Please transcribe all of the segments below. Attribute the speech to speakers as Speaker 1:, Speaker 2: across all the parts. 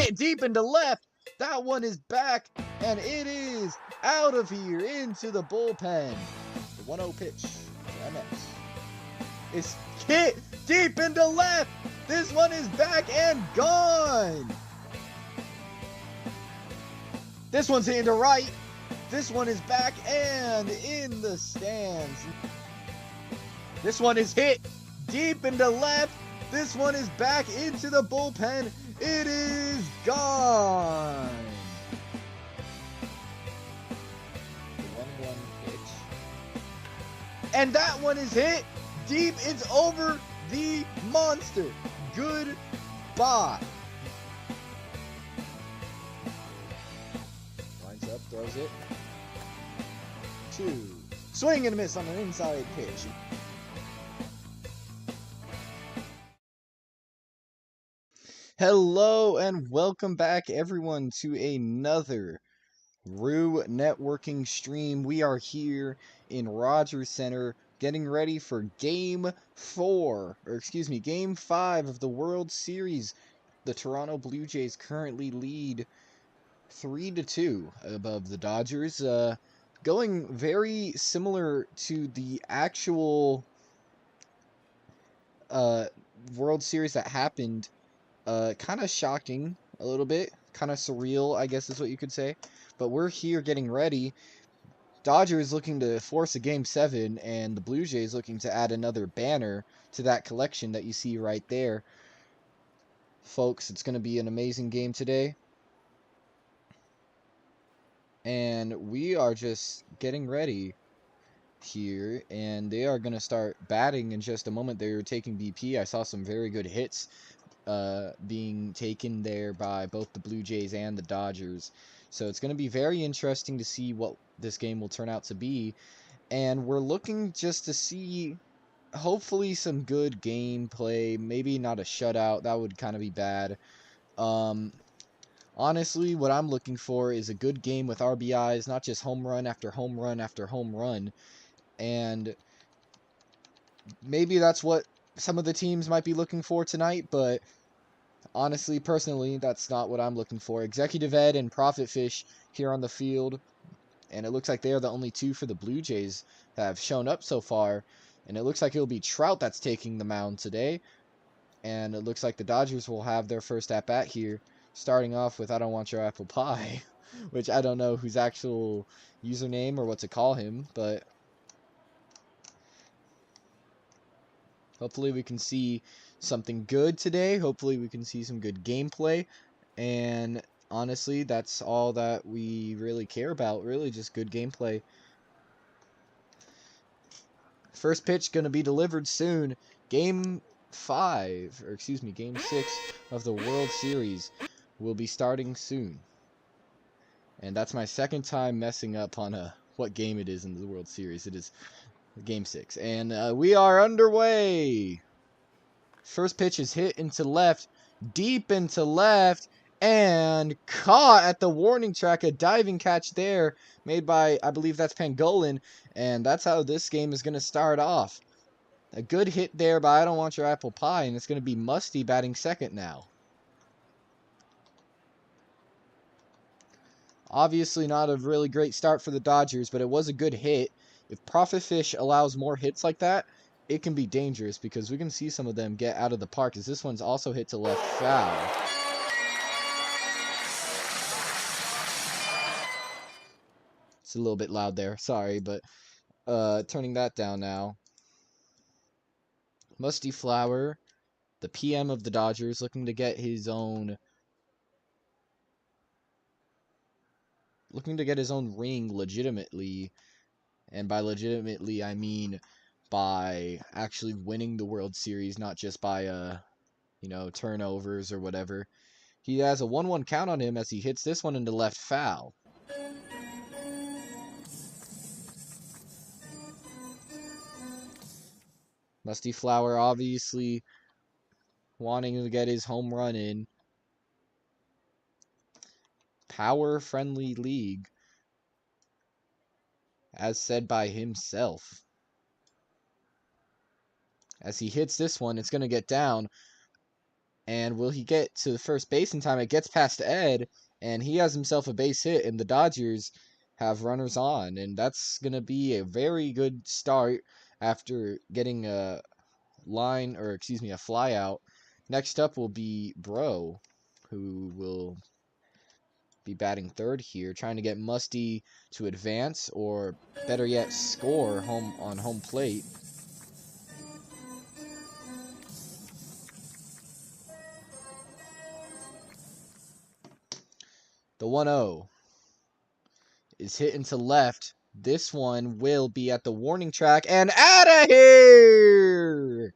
Speaker 1: hit deep into left. That one is back, and it is out of here into the bullpen. The 1-0 pitch to MS. It's hit deep into left. This one is back and gone. This one's hit into right. This one is back and in the stands. This one is hit deep into left. This one is back into the bullpen. It is gone. The 1-1 pitch. And that one is hit deep. It's over the monster. Goodbye. Lines up, throws it. 2. Swing and a miss on an inside pitch. Hello and welcome back everyone to another Rue Networking stream. We are here in Rogers Center getting ready for Game 5 of the World Series. The Toronto Blue Jays currently lead 3-2 above the Dodgers. Going very similar to the actual World Series that happened. Kind of shocking a little bit, kind of surreal, I guess is what you could say. But we're here getting ready. Dodgers looking to force a Game 7, and the Blue Jays looking to add another banner to that collection that you see right there. Folks, it's going to be an amazing game today. And we are just getting ready here, and they are going to start batting in just a moment. They're taking BP. I saw some very good hits being taken there by both the Blue Jays and the Dodgers. So it's going to be very interesting to see what this game will turn out to be. And we're looking just to see, hopefully, some good gameplay. Maybe not a shutout. That would kind of be bad. Honestly, what I'm looking for is a good game with RBIs, not just home run after home run after home run. And maybe that's what some of the teams might be looking for tonight, but honestly, personally, that's not what I'm looking for. Executive Ed and Profit Fish here on the field, and it looks like they are the only two for the Blue Jays that have shown up so far, and it looks like it'll be Trout that's taking the mound today, and it looks like the Dodgers will have their first at-bat here, starting off with I Don't Want Your Apple Pie, which I don't know whose actual username or what to call him, but hopefully we can see something good today. Hopefully we can see some good gameplay. And honestly, that's all that we really care about. Really just good gameplay. First pitch going to be delivered soon. Game 6 of the World Series will be starting soon. And that's my second time messing up on what game it is in the World Series. It is Game 6. And we are underway. First pitch is hit into left, deep into left, and caught at the warning track. A diving catch there made by, I believe that's Pangolin, and that's how this game is going to start off. A good hit there by I Don't Want Your Apple Pie, and it's going to be Musty batting second now. Obviously not a really great start for the Dodgers, but it was a good hit. If Profit Fish allows more hits like that, it can be dangerous because we can see some of them get out of the park, as this one's also hit to left foul. It's a little bit loud there, sorry, but turning that down now. Musty Flower, the PM of the Dodgers, looking to get his own ring legitimately, and by legitimately I mean by actually winning the World Series, not just by turnovers or whatever. He has a 1-1 count on him as he hits this one into left foul. Musty Flower obviously wanting to get his home run in. Power-friendly league, as said by himself. As he hits this one, it's going to get down. And will he get to the first base in time? It gets past Ed, and he has himself a base hit, and the Dodgers have runners on. And that's going to be a very good start after getting a fly out. Next up will be Bro, who will be batting third here, trying to get Musty to advance, or better yet, score on home plate. The 1-0 is hit into left. This one will be at the warning track and out of here!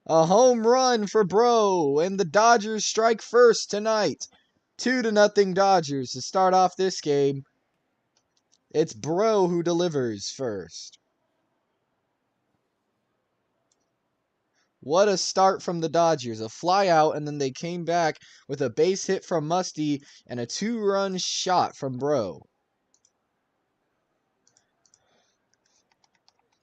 Speaker 1: A home run for Bro, and the Dodgers strike first tonight. 2-0 Dodgers to start off this game. It's Bro who delivers first. What a start from the Dodgers. A fly out, and then they came back with a base hit from Musty and a 2-run shot from Bro.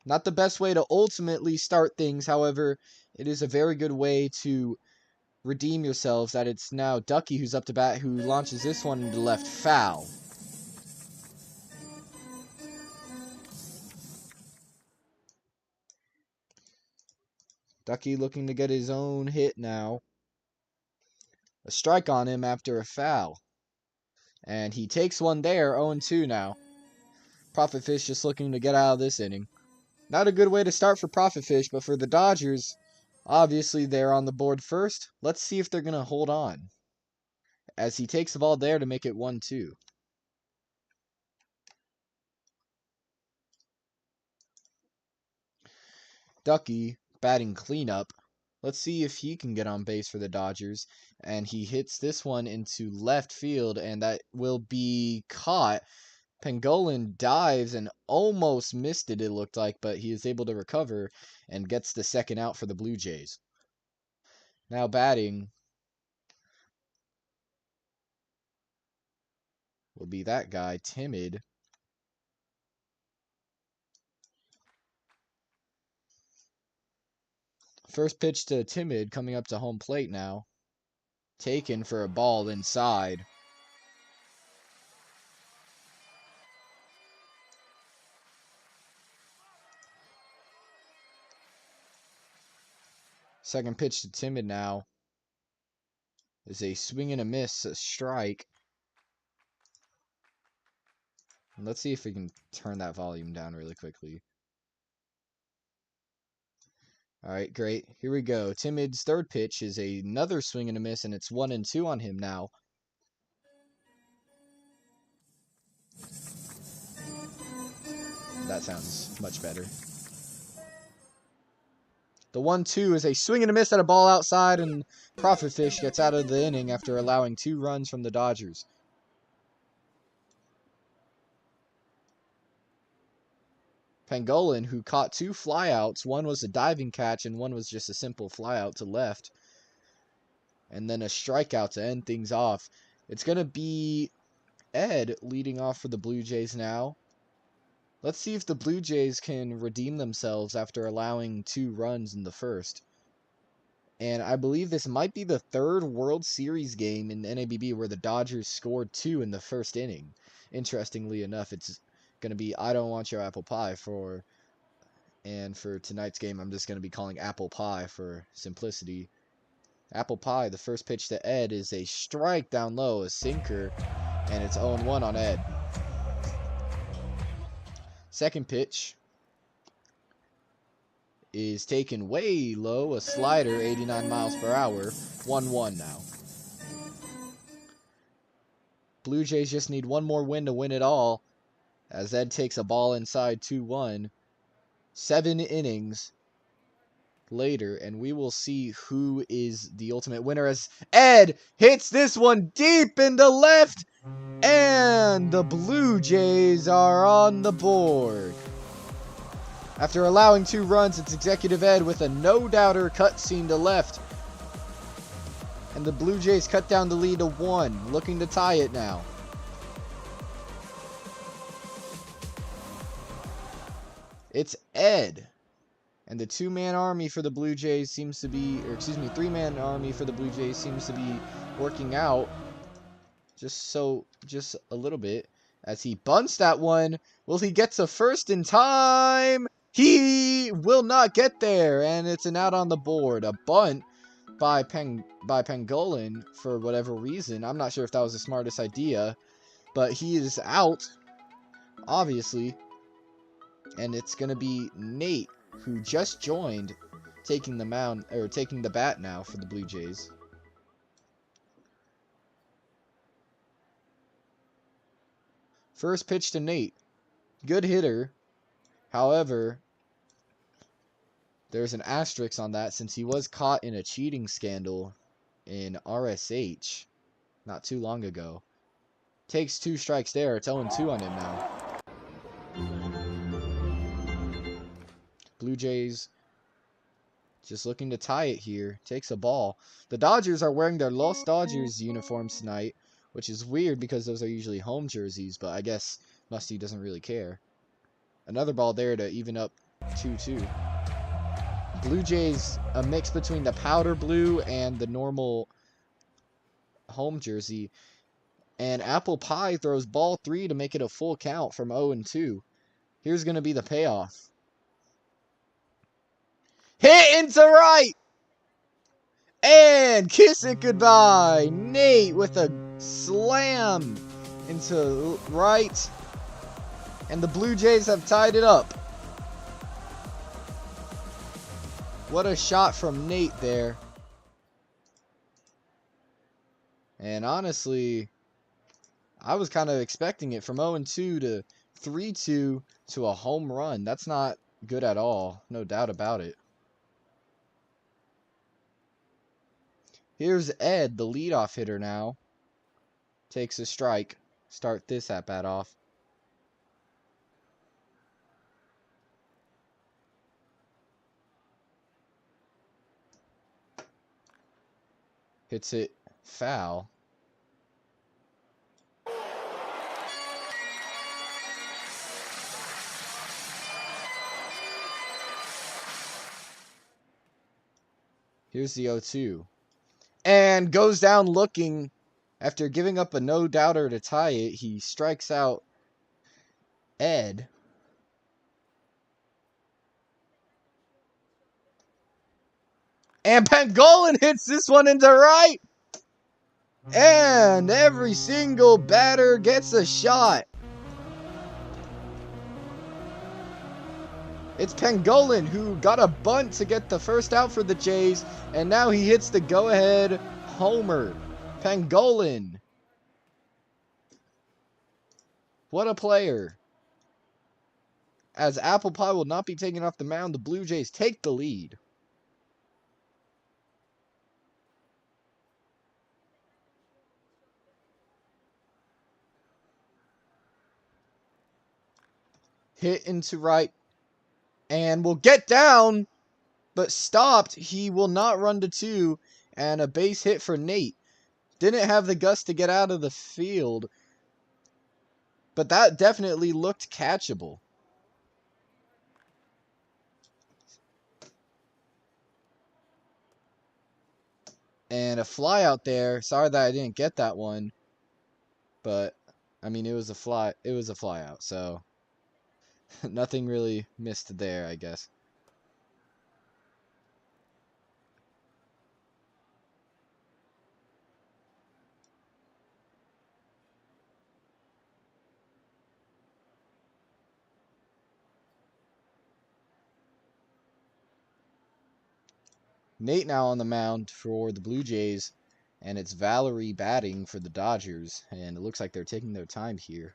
Speaker 1: Not the best way to ultimately start things, however, it is a very good way to redeem yourselves. That it's now Ducky who's up to bat, who launches this one into left foul. Ducky looking to get his own hit now. A strike on him after a foul. And he takes one there, 0-2 now. Profit Fish just looking to get out of this inning. Not a good way to start for Profit Fish, but for the Dodgers, obviously they're on the board first. Let's see if they're going to hold on, as he takes the ball there to make it 1-2. Ducky batting cleanup. Let's see if he can get on base for the Dodgers. And he hits this one into left field, and that will be caught. Pangolin dives and almost missed it looked like, but he is able to recover and gets the second out for the Blue Jays. Now batting will be that guy, Timid. First pitch to Timid coming up to home plate now. Taken for a ball inside. Second pitch to Timid now is a swing and a miss, a strike. Let's see if we can turn that volume down really quickly. All right, great. Here we go. Timid's third pitch is another swing and a miss, and it's 1-2 on him now. That sounds much better. The 1-2 is a swing and a miss at a ball outside, and Profit Fish gets out of the inning after allowing 2 runs from the Dodgers. Pangolin, who caught 2 flyouts, one was a diving catch and one was just a simple flyout to left, and then a strikeout to end things off. It's going to be Ed leading off for the Blue Jays now. Let's see if the Blue Jays can redeem themselves after allowing 2 runs in the first. And I believe this might be the 3rd World Series game in NABB where the Dodgers scored 2 in the first inning. Interestingly enough, it's going to be I Don't Want Your Apple Pie and for tonight's game, I'm just going to be calling Apple Pie for simplicity. Apple Pie, the first pitch to Ed is a strike down low, a sinker, and it's 0-1 on Ed. Second pitch is taken way low, a slider, 89 miles per hour, 1-1 now. Blue Jays just need one more win to win it all, as Ed takes a ball inside 2-1. 7 innings later, and we will see who is the ultimate winner as Ed hits this one deep into left, and the Blue Jays are on the board. After allowing 2 runs, it's Executive Ed with a no-doubter cutscene to left. And the Blue Jays cut down the lead to 1, looking to tie it now. It's Ed. And the two-man army for the Blue Jays seems to be, or excuse me, three-man army for the Blue Jays seems to be working out just a little bit as he bunts that one. Will he get to first in time? He will not get there, and it's an out on the board. A bunt by Pangolin for whatever reason. I'm not sure if that was the smartest idea, but he is out, obviously. And it's going to be Nate, who just joined, taking the mound, or taking the bat now for the Blue Jays. First pitch to Nate. Good hitter. However, there's an asterisk on that since he was caught in a cheating scandal in RSH not too long ago. Takes 2 strikes there. It's 0-2 on him now. Blue Jays just looking to tie it here. Takes a ball. The Dodgers are wearing their Los Dodgers uniforms tonight, which is weird because those are usually home jerseys, but I guess Musty doesn't really care. Another ball there to even up 2-2. Blue Jays, a mix between the powder blue and the normal home jersey. And Apple Pie throws ball 3 to make it a full count from 0-2. Here's going to be the payoff. Hit into right! And kiss it goodbye. Nate with a slam into right. And the Blue Jays have tied it up. What a shot from Nate there. And honestly, I was kind of expecting it from 0-2 to 3-2 to a home run. That's not good at all. No doubt about it. Here's Ed, the leadoff hitter now. Takes a strike. Start this at-bat off. Hits it foul. Here's the 0-2. And goes down looking. After giving up a no-doubter to tie it, he strikes out Ed. And Pangolin hits this one into right. And every single batter gets a shot. It's Pangolin who got a bunt to get the first out for the Jays. And now he hits the go-ahead homer. Pangolin. What a player. As Apple Pie will not be taken off the mound, the Blue Jays take the lead. Hit into right. And will get down, but stopped. He will not run to 2. And a base hit for Nate. Didn't have the guts to get out of the field. But that definitely looked catchable. And a fly out there. Sorry that I didn't get that one. But, I mean, it was a fly out, so nothing really missed there, I guess. Nate now on the mound for the Blue Jays, and it's Valerie batting for the Dodgers, and it looks like they're taking their time here.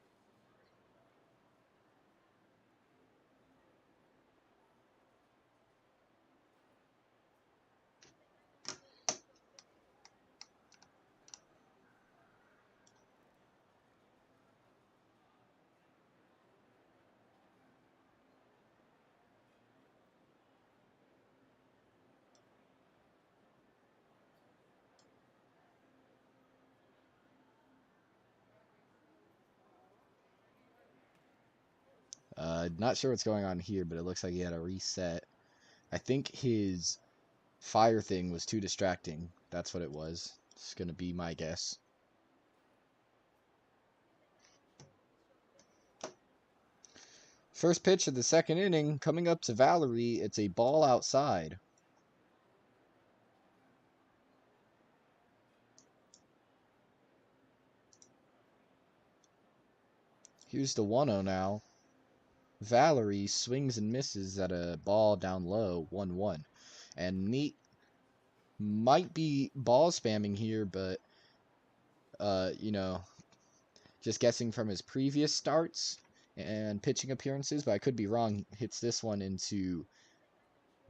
Speaker 1: Not sure what's going on here, but it looks like he had a reset. I think his fire thing was too distracting. That's what it was. It's going to be my guess. First pitch of the second inning, coming up to Valerie. It's a ball outside. Here's the 1-0 now. Valerie swings and misses at a ball down low, 1-1. And Neat might be ball spamming here, but, you know, just guessing from his previous starts and pitching appearances, but I could be wrong. Hits this one into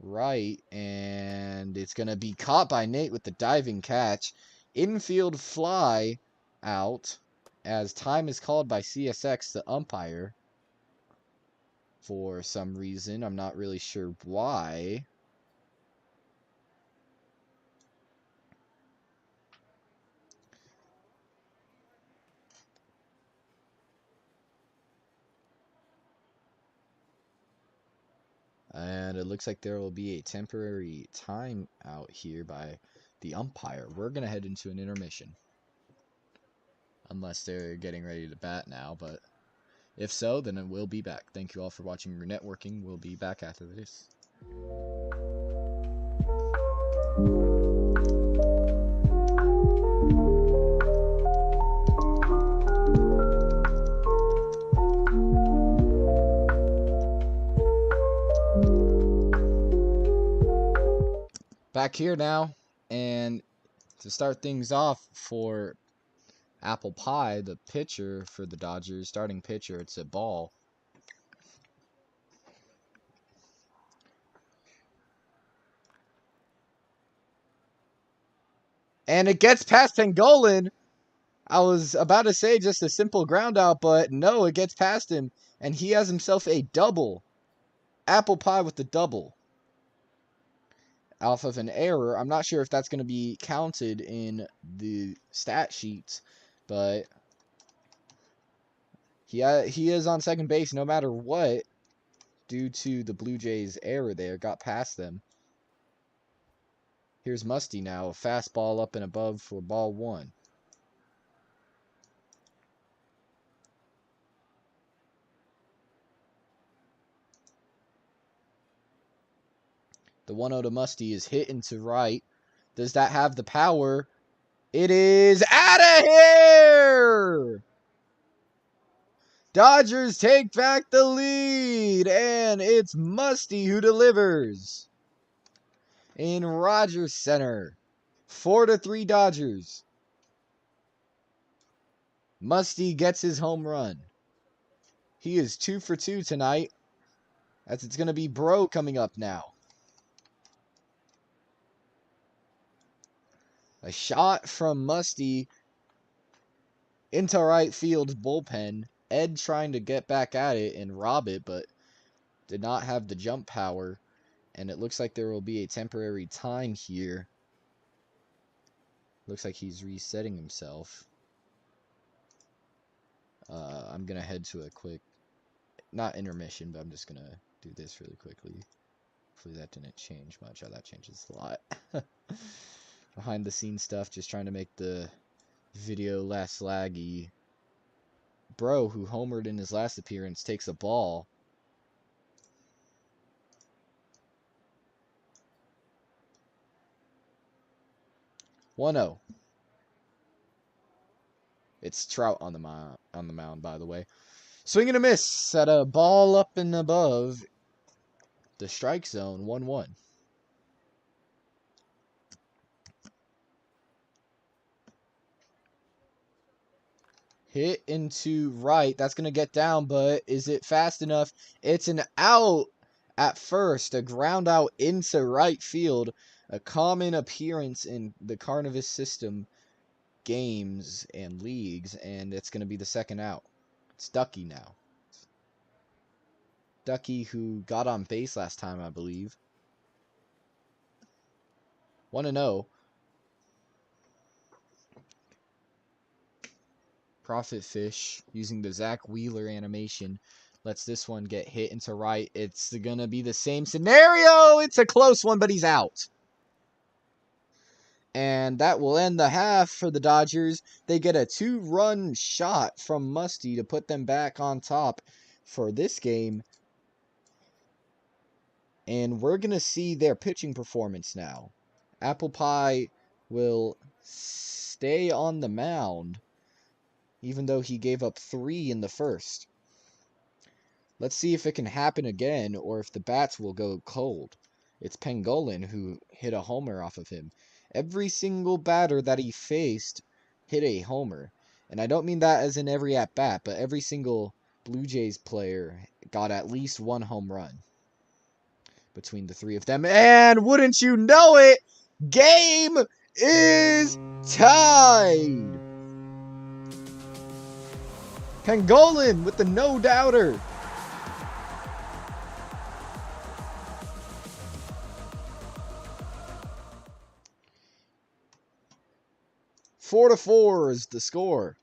Speaker 1: right, and it's going to be caught by Nate with the diving catch. Infield fly out as time is called by CSX, the umpire, for some reason. I'm not really sure why. And it looks like there will be a temporary timeout here by the umpire. We're going to head into an intermission. Unless they're getting ready to bat now, but if so, then we'll be back. Thank you all for watching Networking. We'll be back after this. Back here now, and to start things off for Apple Pie, the pitcher for the Dodgers, starting pitcher, it's a ball. And it gets past Pangolin. I was about to say just a simple ground out, but no, it gets past him, and he has himself a double. Apple Pie with the double. Off of an error. I'm not sure if that's going to be counted in the stat sheets, but he is on second base no matter what due to the Blue Jays' error there. Got past them. Here's Musty now. A fastball up and above for ball 1. The 1-0 to Musty is hit into right. Does that have the power? It is out of here! Dodgers take back the lead, and it's Musty who delivers in Rogers Center. 4-3 Dodgers. Musty gets his home run. He is 2 for 2 tonight, as it's going to be Bro coming up now. A shot from Musty into right field's bullpen. Ed trying to get back at it and rob it, but did not have the jump power. And it looks like there will be a temporary time here. Looks like he's resetting himself. I'm going to head to a quick, not intermission, but I'm just going to do this really quickly. Hopefully that didn't change much. Oh, that changes a lot. Behind the scenes stuff, just trying to make the video less laggy. Bro, who homered in his last appearance, takes a ball. "1-0. It's Trout on the mound, by the way. Swing and a miss at a ball up and above the strike zone, 1-1. Hit into right. That's going to get down, but is it fast enough? It's an out at first. A ground out into right field. A common appearance in the Carnival system games and leagues, and it's going to be the second out. It's Ducky now. Ducky, who got on base last time, I believe. 1-0. Profit Fish using the Zach Wheeler animation Lets this one get hit into right. It's going to be the same scenario. It's a close one, but he's out. And that will end the half for the Dodgers. They get a 2-run shot from Musty to put them back on top for this game. And we're going to see their pitching performance now. Apple Pie will stay on the mound, even though he gave up 3 in the first. Let's see if it can happen again, or if the bats will go cold. It's Pangolin who hit a homer off of him. Every single batter that he faced hit a homer. And I don't mean that as in every at-bat, but every single Blue Jays player got at least 1 home run between the 3 of them. And wouldn't you know it, game is tied! Pangolin with the no-doubter. Four to 4 is the score.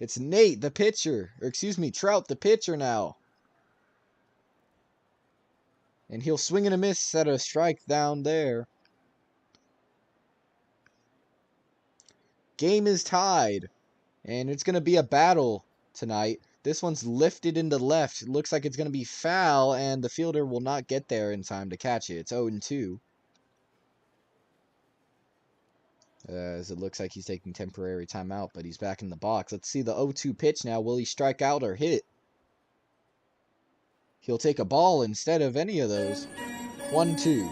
Speaker 1: It's Nate, the pitcher. Or excuse me, Trout, the pitcher now. And he'll swing and a miss at a strike down there. Game is tied. And it's going to be a battle tonight. This one's lifted into left. It looks like it's going to be foul, and the fielder will not get there in time to catch it. It's 0-2. As it looks like he's taking temporary timeout, but he's back in the box. Let's see the 0-2 pitch now. Will he strike out or hit? He'll take a ball instead of any of those. 1-2.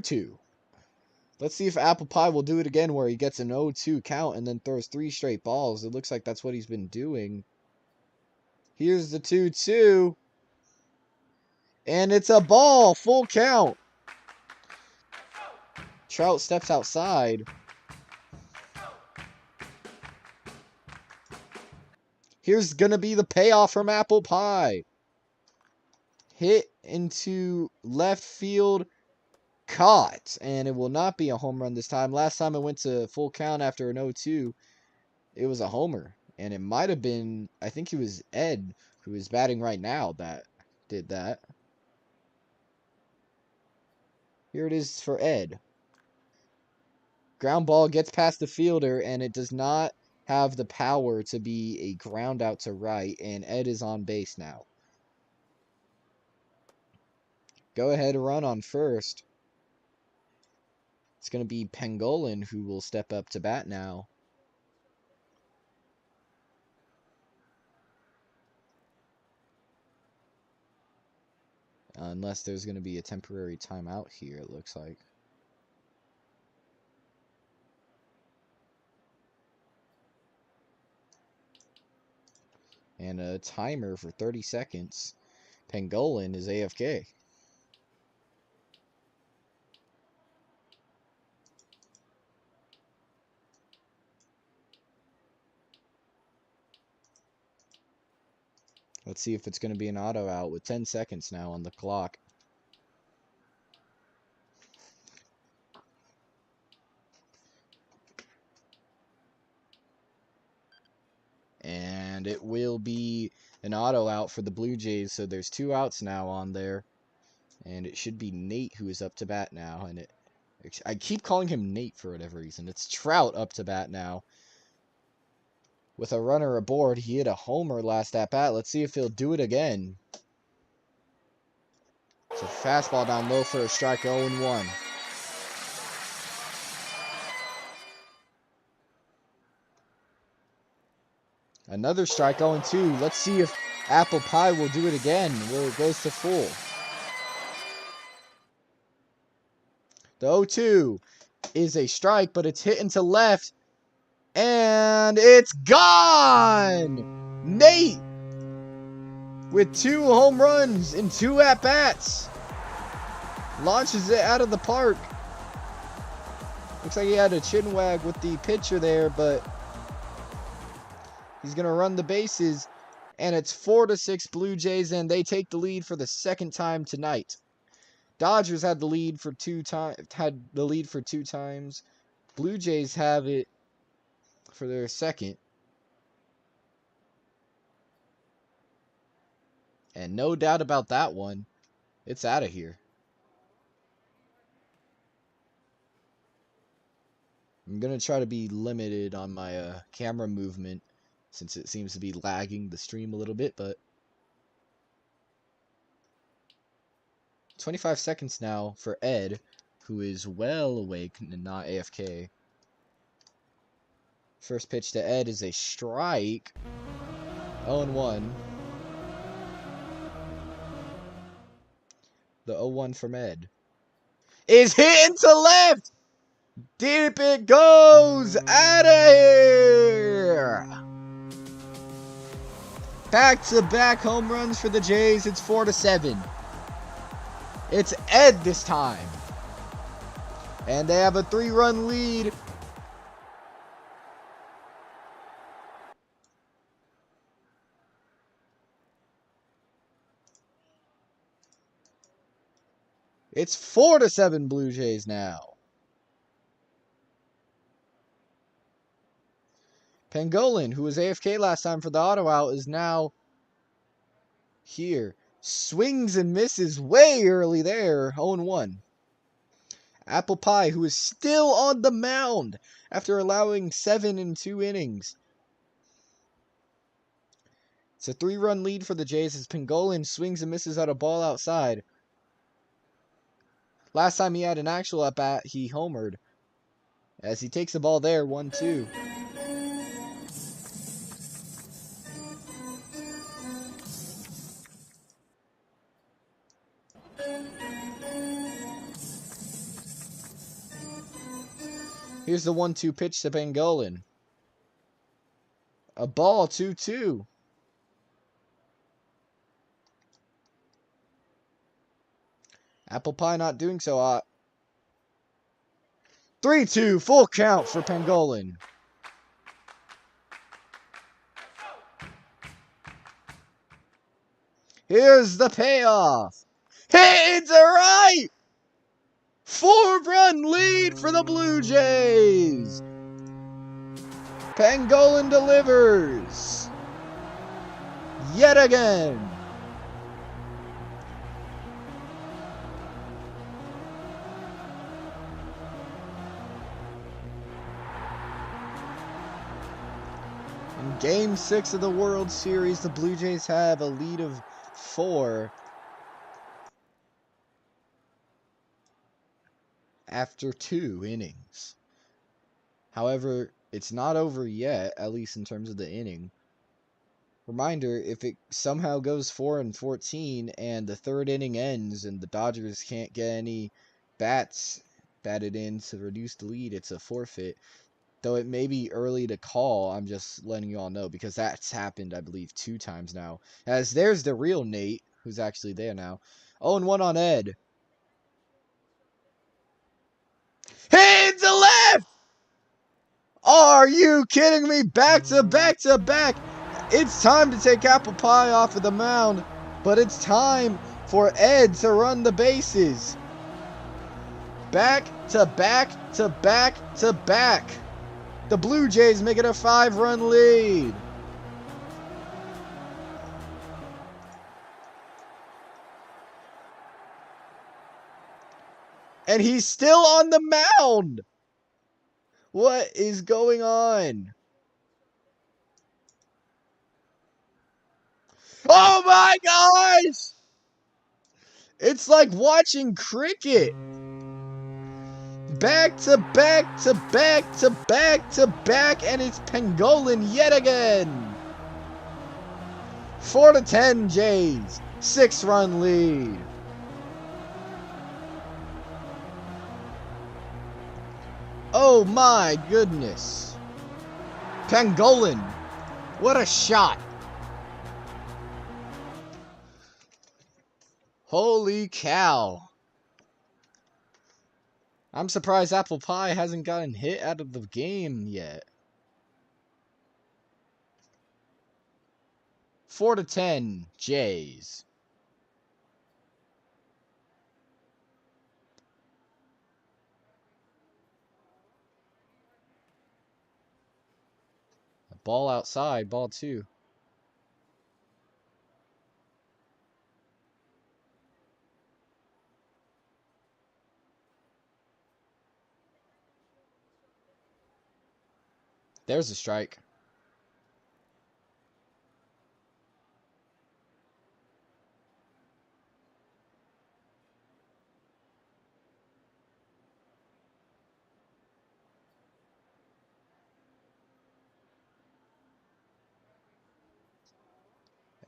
Speaker 1: Two. Let's see if Apple Pie will do it again where he gets an 0-2 count and then throws 3 straight balls. It looks like that's what he's been doing. Here's the 2-2. And it's a ball, full count. Trout steps outside. Here's going to be the payoff from Apple Pie. Hit into left field, caught. And it will not be a home run this time. Last time it went to full count after an 0-2, it was a homer. And it might have been, I think it was Ed, who is batting right now, that did that. Here it is for Ed. Ground ball gets past the fielder, and it does not have the power to be a ground out to right, and Ed is on base now. Go ahead, run on first. It's going to be Pangolin who will step up to bat now. Unless there's going to be a temporary timeout here, it looks like. And a timer for 30 seconds. Pangolin is AFK. Let's see if it's going to be an auto out with 10 seconds now on the clock. And it will be an auto out for the Blue Jays, so there's 2 outs now on there. And it should be Nate who is up to bat now. And I keep calling him Nate for whatever reason. It's Trout up to bat now. With a runner aboard, he hit a homer last at bat. Let's see if he'll do it again. It's a fastball down low for a strike, 0-1. Another strike, 0-2. Let's see if Apple Pie will do it again, where it goes to full. The 0-2 is a strike, but it's hit into left. And it's gone! Nate with 2 home runs in 2 at-bats. Launches it out of the park. Looks like he had a chin wag with the pitcher there, but he's going to run the bases. And it's 4-6 Blue Jays, and they take the lead for the second time tonight. Dodgers had the lead for 2 times. Blue Jays have it for their second. And no doubt about that one. It's out of here. I'm going to try to be limited on my camera movement since it seems to be lagging the stream a little bit, but 25 seconds now for Ed, who is well awake and not AFK. First pitch to Ed is a strike. 0-1. The 0-1 from Ed is hit into left. Deep it goes. Out of here. Back-to-back home runs for the Jays. It's 4-7. It's Ed this time. And they have a 3-run lead. It's 4-7 Blue Jays now. Pangolin, who was AFK last time for the auto out, is now here. Swings and misses way early there. 0-1. Apple Pie, who is still on the mound after allowing 7 in 2 innings. It's a 3-run lead for the Jays as Pangolin swings and misses at a ball outside. Last time he had an actual at-bat, he homered. As he takes the ball there, 1-2. Here's the 1-2 pitch to Pangolin. A ball, 2-2. Apple Pie not doing so hot. 3-2, full count for Pangolin. Here's the payoff. Hit to right. 4-run lead for the Blue Jays. Pangolin delivers. Yet again. In Game 6 of the World Series, the Blue Jays have a lead of 4 after 2 innings. However, it's not over yet, at least in terms of the inning. Reminder, if it somehow goes 4-14 and the 3rd inning ends and the Dodgers can't get any bats batted in to reduce the lead, it's a forfeit. Though it may be early to call, I'm just letting you all know because that's happened, I believe, 2 times now. As there's the real Nate, who's actually there now. 0-1 on Ed. Hit to left! Are you kidding me? Back to back to back. It's time to take Apple Pie off of the mound, but it's time for Ed to run the bases. Back to back to back to back. The Blue Jays make it a 5-run lead. And he's still on the mound. What is going on? Oh my gosh! It's like watching cricket. Back to back to back to back to back, and it's Pangolin yet again. 4-10 Jays. 6-run lead. Oh my goodness. Pangolin. What a shot. Holy cow. I'm surprised Apple Pie hasn't gotten hit out of the game yet. 4-10 Jays. Ball outside, ball 2. There's a strike.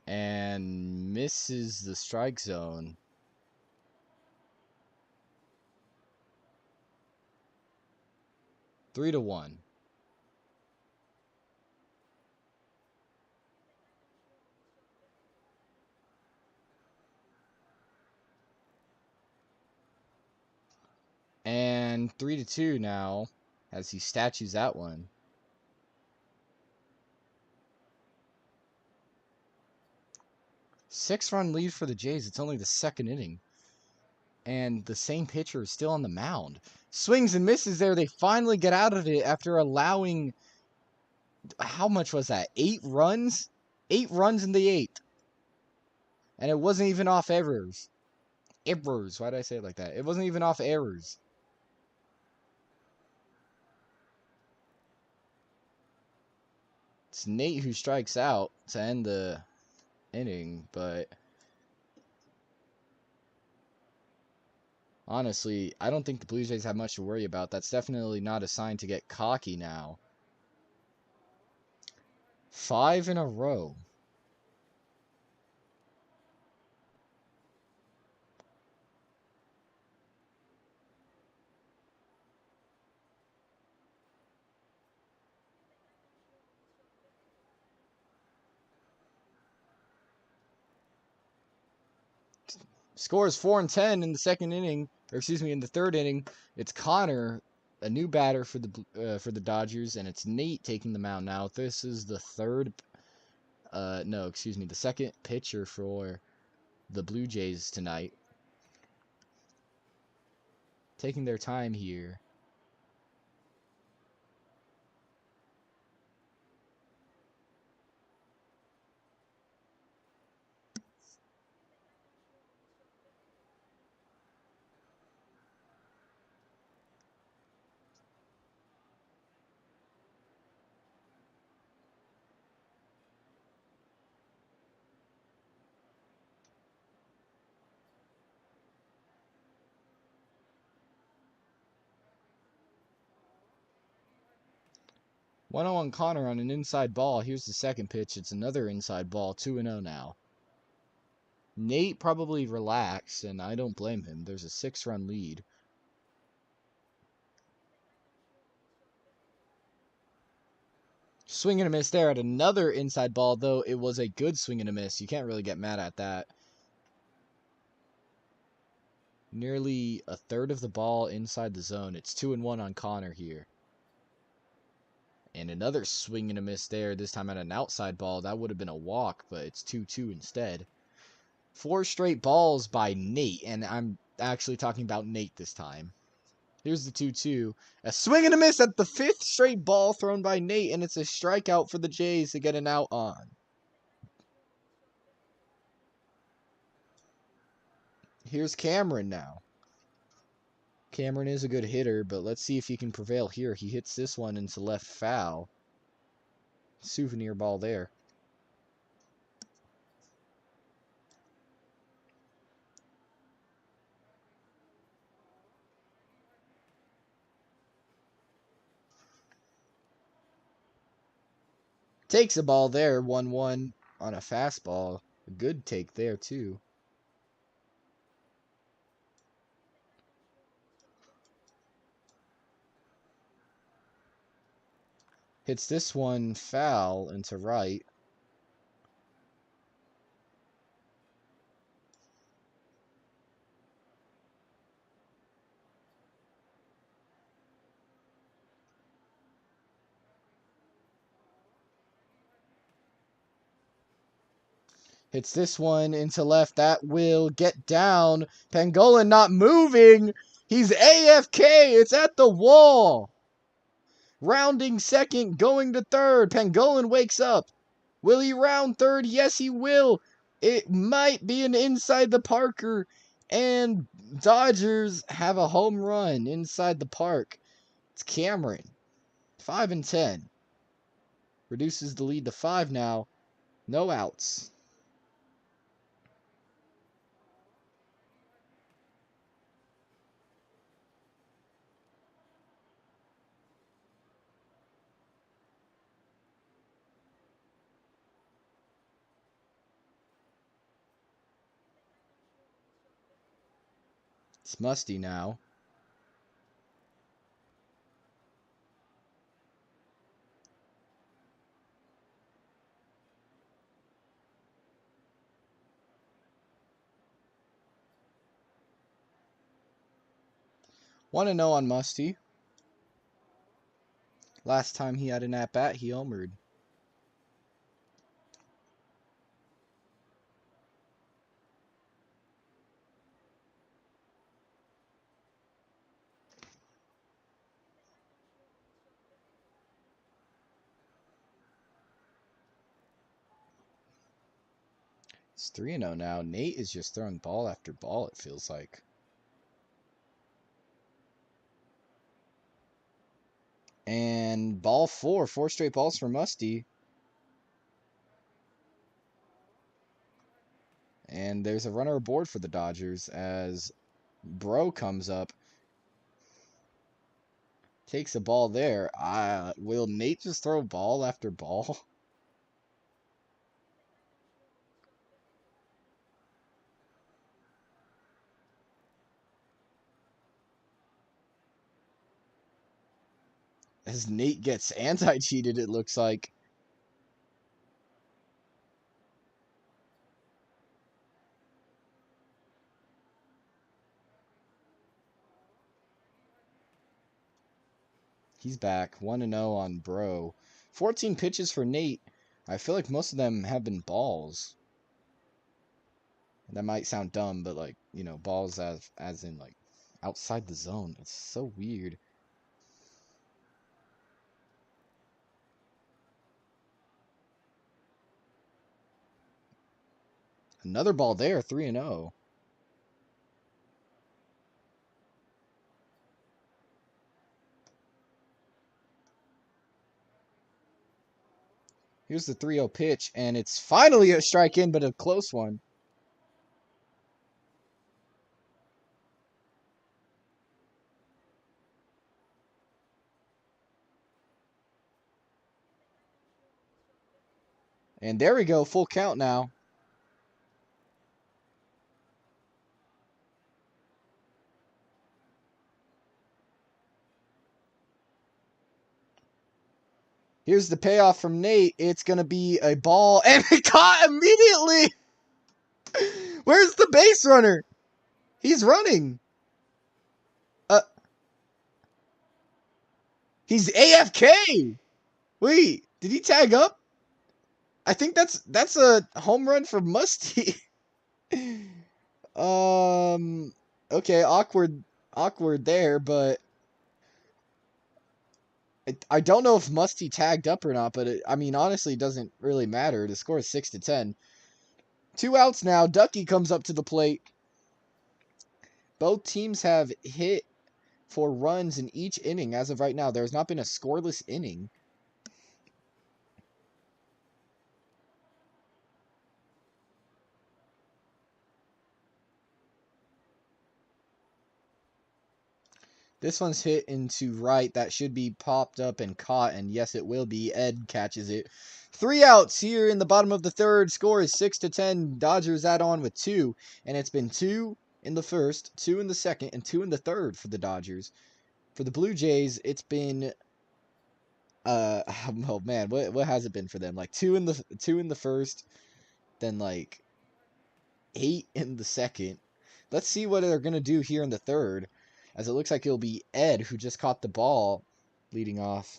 Speaker 1: And misses the strike zone. Three to 1. And 3 to 2 now, as he statues that one. Six-run lead for the Jays. It's only the second inning. And the same pitcher is still on the mound. Swings and misses there. They finally get out of it after allowing, how much was that? 8 runs? 8 runs in the 8th. And it wasn't even off errors. Errors. Why did I say it like that? It wasn't even off errors. It's Nate who strikes out to end the inning, but honestly, I don't think the Blue Jays have much to worry about. That's definitely not a sign to get cocky now. 5 in a row. Scores 4 and 10 in the second inning, or excuse me, in the third inning. It's Connor, a new batter for the Dodgers, and it's Nate taking the mound now. This is the the second pitcher for the Blue Jays tonight. Taking their time here. One on Connor on an inside ball. Here's the second pitch. It's another inside ball. 2-0 now. Nate probably relaxed, and I don't blame him. There's a 6-run lead. Swing and a miss there at another inside ball, though it was a good swing and a miss. You can't really get mad at that. Nearly a third of the ball inside the zone. It's 2-1 on Connor here. And another swing and a miss there, this time at an outside ball. That would have been a walk, but it's 2-2 instead. 4 straight balls by Nate, and I'm actually talking about Nate this time. Here's the 2-2. A swing and a miss at the 5th straight ball thrown by Nate, and it's a strikeout for the Jays to get an out on. Here's Cameron now. Cameron is a good hitter, but let's see if he can prevail here. He hits this one into left foul. Souvenir ball there. Takes a ball there, 1-1 on a fastball. A good take there, too. Hits this one foul into right. Hits this one into left. That will get down. Pangolin not moving. He's AFK. It's at the wall. Rounding second, going to third. Pangolin wakes up. Will he round third? Yes, he will. It might be an inside the Parker. And Dodgers have a home run inside the park. It's Cameron. 5 and 10. Reduces the lead to 5 now. No outs. It's Musty now. Want to know on Musty? Last time he had an at-bat, he homered. It's 3-0 now. Nate is just throwing ball after ball, it feels like. And ball 4. 4 straight balls for Musty. And there's a runner aboard for the Dodgers as Bro comes up. Takes a ball there. Will Nate just throw ball after ball? As Nate gets anti-cheated, it looks like. He's back. 1-0 on Bro. 14 pitches for Nate. I feel like most of them have been balls. That might sound dumb, but like, you know, balls as in like outside the zone. It's so weird. Another ball there, 3-0. Here's the 3-0 pitch, and it's finally a strike in, but a close one. And there we go, full count now. Here's the payoff from Nate. It's going to be a ball, and it caught immediately. Where's the base runner? He's running. He's AFK. Wait, did he tag up? I think that's a home run for Musty. Okay, awkward there, but I don't know if Musty tagged up or not, but I mean, honestly, it doesn't really matter. The score is 6-10. 2 outs now. Ducky comes up to the plate. Both teams have hit for runs in each inning as of right now. There has not been a scoreless inning. This one's hit into right. That should be popped up and caught, and yes, it will be. Ed catches it. 3 outs here in the bottom of the third. Score is 6-10. Dodgers add on with 2, and it's been 2 in the first, 2 in the second, and 2 in the third for the Dodgers. For the Blue Jays, it's been oh man, what has it been for them? Like 2 in the first, then like 8 in the second. Let's see what they're gonna do here in the third, as it looks like it'll be Ed who just caught the ball leading off.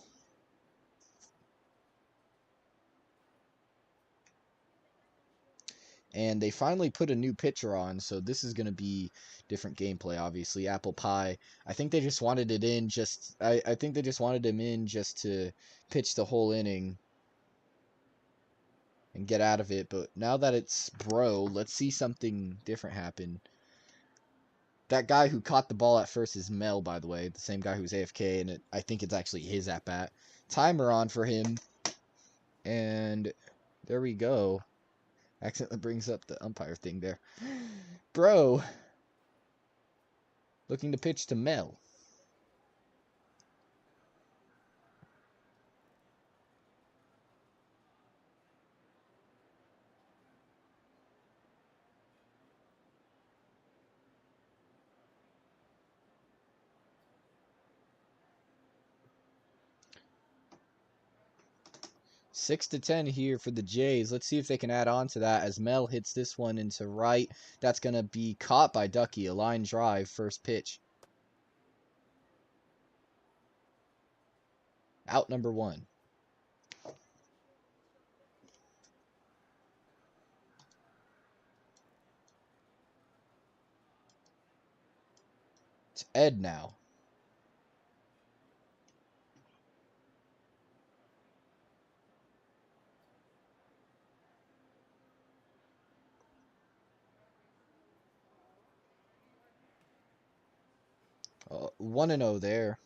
Speaker 1: And they finally put a new pitcher on, so this is going to be different gameplay, obviously. Apple Pie. I think they just wanted it in just... I think they just wanted him in just to pitch the whole inning and get out of it. But now that it's Bro, let's see something different happen. That guy who caught the ball at first is Mel, by the way. The same guy who's AFK, and I think it's actually his at-bat. Timer on for him. And there we go. Accidentally brings up the umpire thing there. Bro. Looking to pitch to Mel. Six to 10 here for the Jays. Let's see if they can add on to that as Mel hits this one into right. That's going to be caught by Ducky. A line drive, first pitch. Out number 1. It's Ed now. Oh, 1-0 there.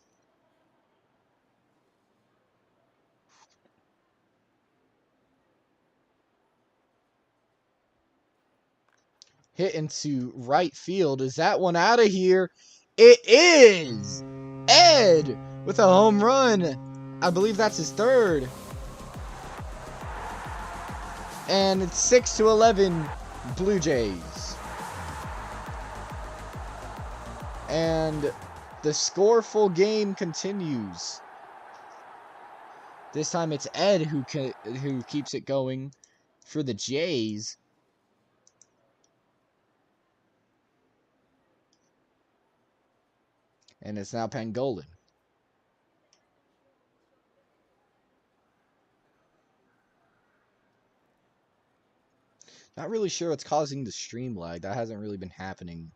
Speaker 1: Hit into right field. Is that one out of here? It is! Ed with a home run. I believe that's his third. And it's 6-11 Blue Jays. And the scoreful game continues. This time it's Ed who keeps it going for the Jays. And it's now Pangolin. Not really sure what's causing the stream lag. That hasn't really been happening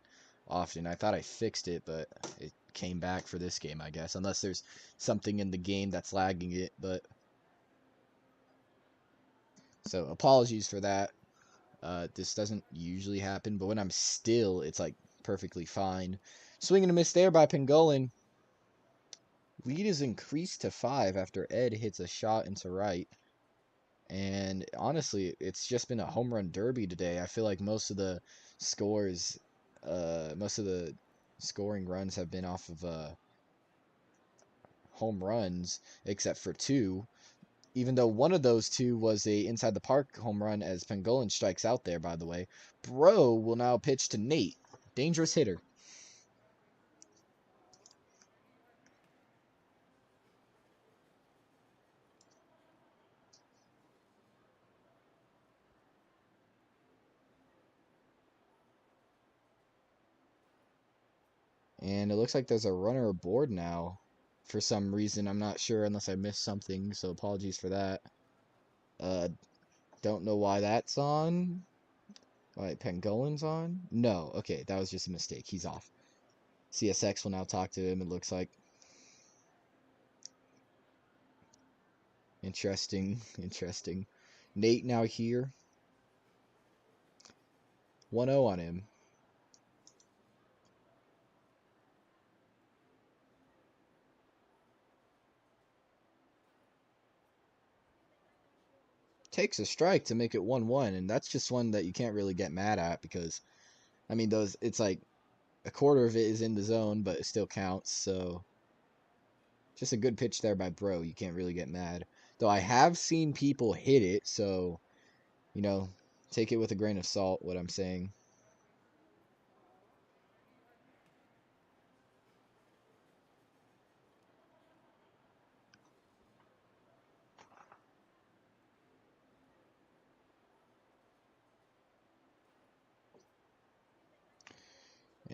Speaker 1: often. I thought I fixed it, but it came back for this game, I guess. Unless there's something in the game that's lagging it, but... So, apologies for that. This doesn't usually happen, but when I'm still, it's, like, perfectly fine. Swing and a miss there by Pangolin. Lead is increased to 5 after Ed hits a shot into right. And honestly, it's just been a home run derby today. I feel like most of the scores, most of the scoring runs have been off of home runs, except for 2. Even though one of those 2 was a inside the park home run as Pangolin strikes out there, by the way. Bro will now pitch to Nate. Dangerous hitter. And it looks like there's a runner aboard now. For some reason, I'm not sure unless I missed something, so apologies for that. Don't know why that's on. Alright, Pangolin's on? No, okay, that was just a mistake. He's off. CSX will now talk to him, it looks like. Interesting, interesting. Nate now here. 1-0 on him. Takes a strike to make it 1-1, and that's just one that you can't really get mad at because, I mean, it's like a quarter of it is in the zone, but it still counts, so just a good pitch there by Bro. You can't really get mad. Though I have seen people hit it, so, you know, take it with a grain of salt, what I'm saying.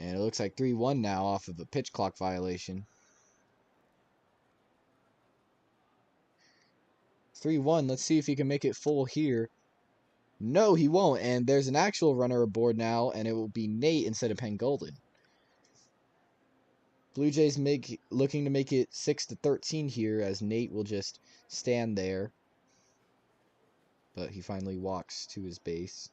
Speaker 1: And it looks like 3-1 now off of a pitch clock violation. 3-1. Let's see if he can make it full here. No, he won't. And there's an actual runner aboard now, and it will be Nate instead of Pangolin. Blue Jays looking to make it 6-13 here, as Nate will just stand there. But he finally walks to his base.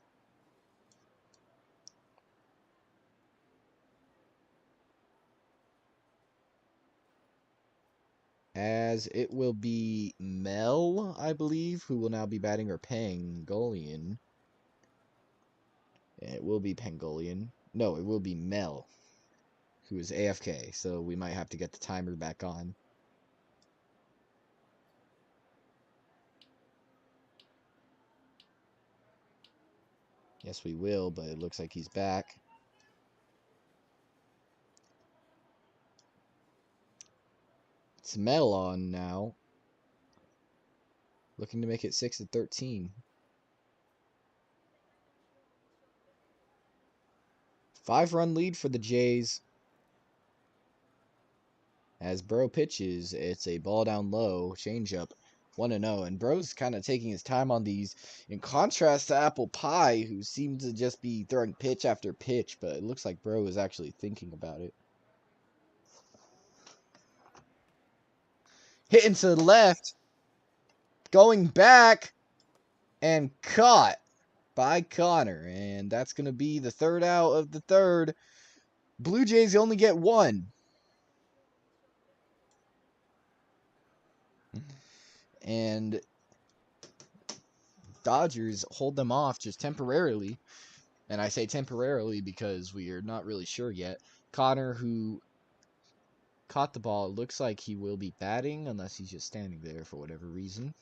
Speaker 1: As it will be Mel, I believe, who will now be batting, or Pangolian. It will be Pangolian. No, it will be Mel, who is AFK, so we might have to get the timer back on. Yes, we will, but it looks like he's back. It's Mel on now. Looking to make it 6-13. 5-run lead for the Jays. As Bro pitches, it's a ball down low, changeup, 1-0. And Bro's kind of taking his time on these, in contrast to Apple Pie, who seems to just be throwing pitch after pitch, but it looks like Bro is actually thinking about it. Hitting to the left, going back, and caught by Connor. And that's going to be the third out of the third. Blue Jays only get one. And Dodgers hold them off just temporarily. And I say temporarily because we are not really sure yet. Connor, who caught the ball, looks like he will be batting unless he's just standing there for whatever reason.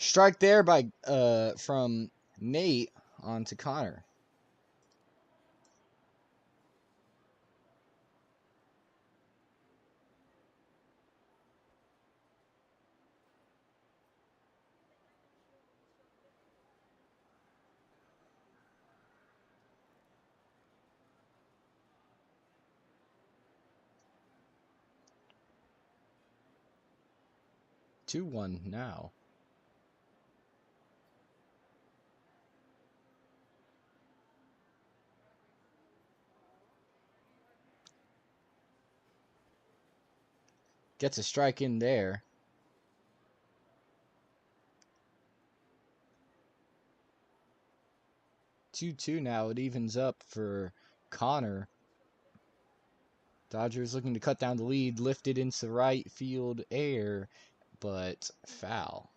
Speaker 1: Strike there by from Nate onto Connor. Two one now. Gets a strike in there. 2-2 now. It evens up for Connor. Dodgers looking to cut down the lead. Lifted into right field air, but foul.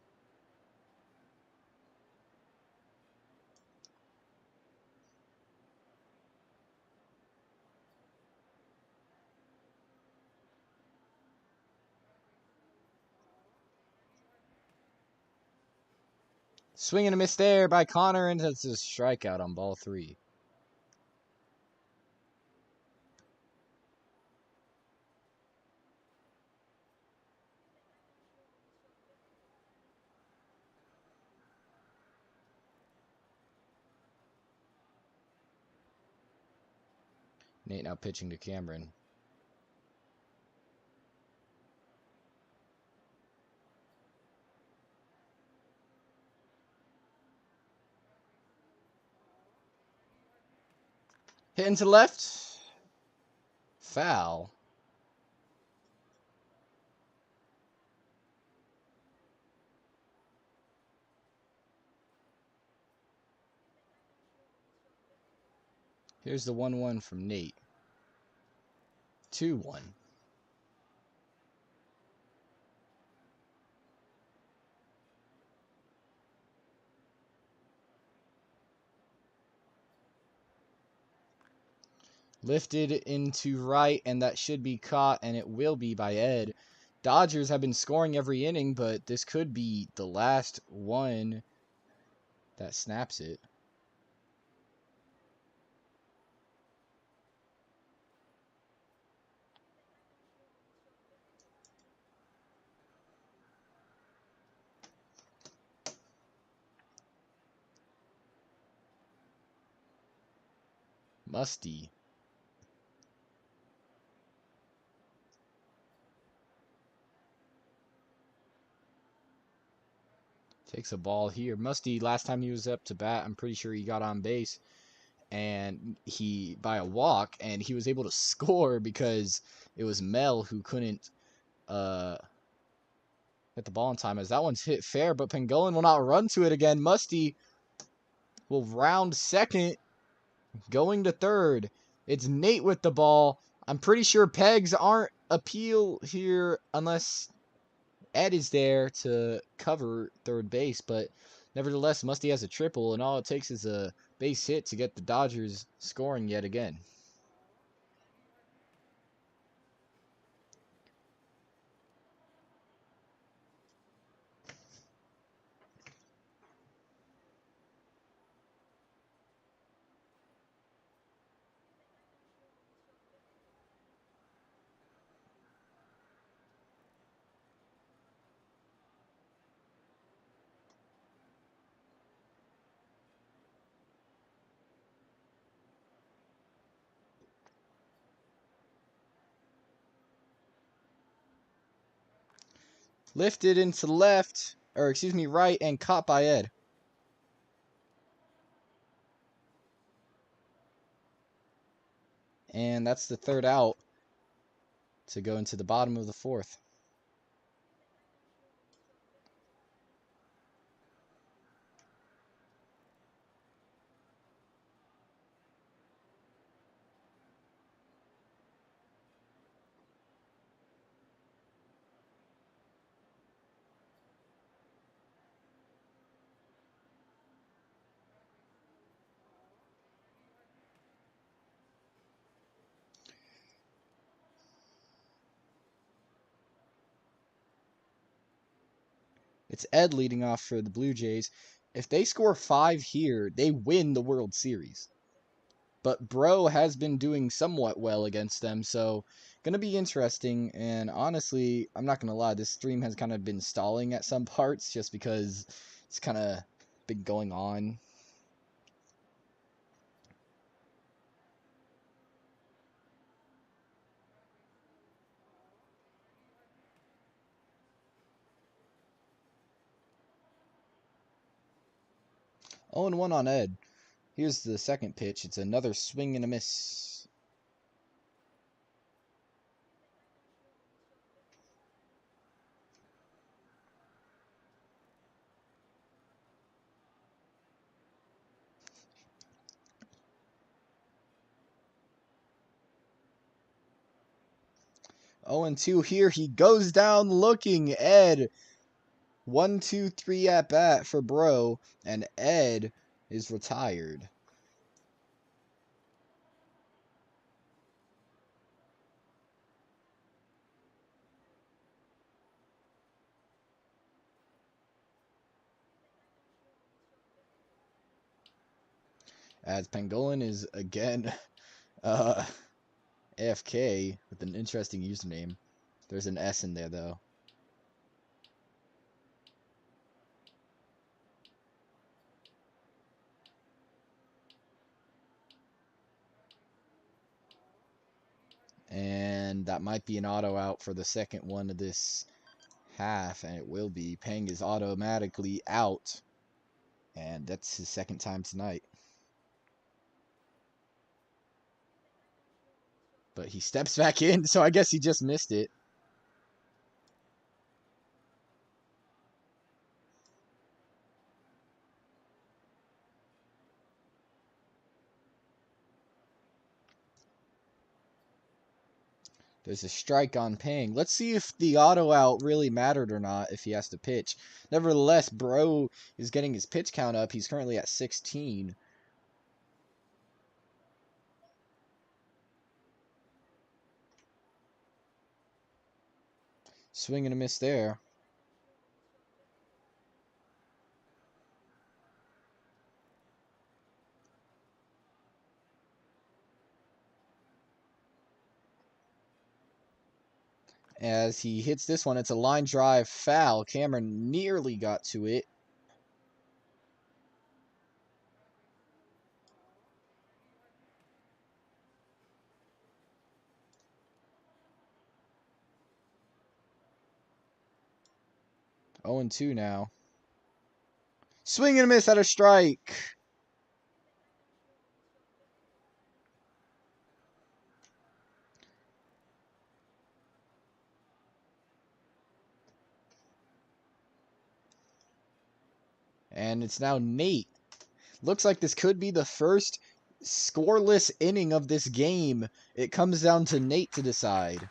Speaker 1: Swing and a miss there by Connor, and that's a strikeout on ball 3. Nate now pitching to Cameron. Hitting to the left. Foul. Here's the 1-1 from Nate. 2-1. Lifted into right, and that should be caught, and it will be by Ed. Dodgers have been scoring every inning, but this could be the last one that snaps it. Musty. Takes a ball here. Musty, last time he was up to bat, I'm pretty sure he got on base. And he, by a walk, and he was able to score because it was Mel who couldn't hit the ball in time, as that one's hit fair, but Pangolin will not run to it again. Musty will round second, going to third. It's Nate with the ball. I'm pretty sure pegs aren't appeal here unless Ed is there to cover third base, but nevertheless, Musty has a triple, and all it takes is a base hit to get the Dodgers scoring yet again. Lifted into left, or excuse me, right, and caught by Ed. And that's the third out to go into the bottom of the fourth. It's Ed leading off for the Blue Jays. If they score 5 here, they win the World Series. But Bro has been doing somewhat well against them, so gonna be interesting. And honestly, I'm not gonna lie, this stream has kind of been stalling at some parts just because it's kind of been going on. Oh, and 1 on Ed. Here's the second pitch. It's another swing and a miss. Oh, and 2 here. He goes down looking. Ed. 1, 2, 3 at bat for Bro, and Ed is retired. As Pangolin is again AFK with an interesting username. There's an S in there though. And that might be an auto out for the second one of this half, and it will be. Pang is automatically out, and that's his second time tonight. But he steps back in, so I guess he just missed it. There's a strike on Pang. Let's see if the auto out really mattered or not if he has to pitch. Nevertheless, Bro is getting his pitch count up. He's currently at 16. Swing and a miss there. As he hits this one, it's a line drive foul. Cameron nearly got to it. Oh and 2 now. Swing and a miss at a strike. And it's now Nate. Looks like this could be the first scoreless inning of this game. It comes down to Nate to decide.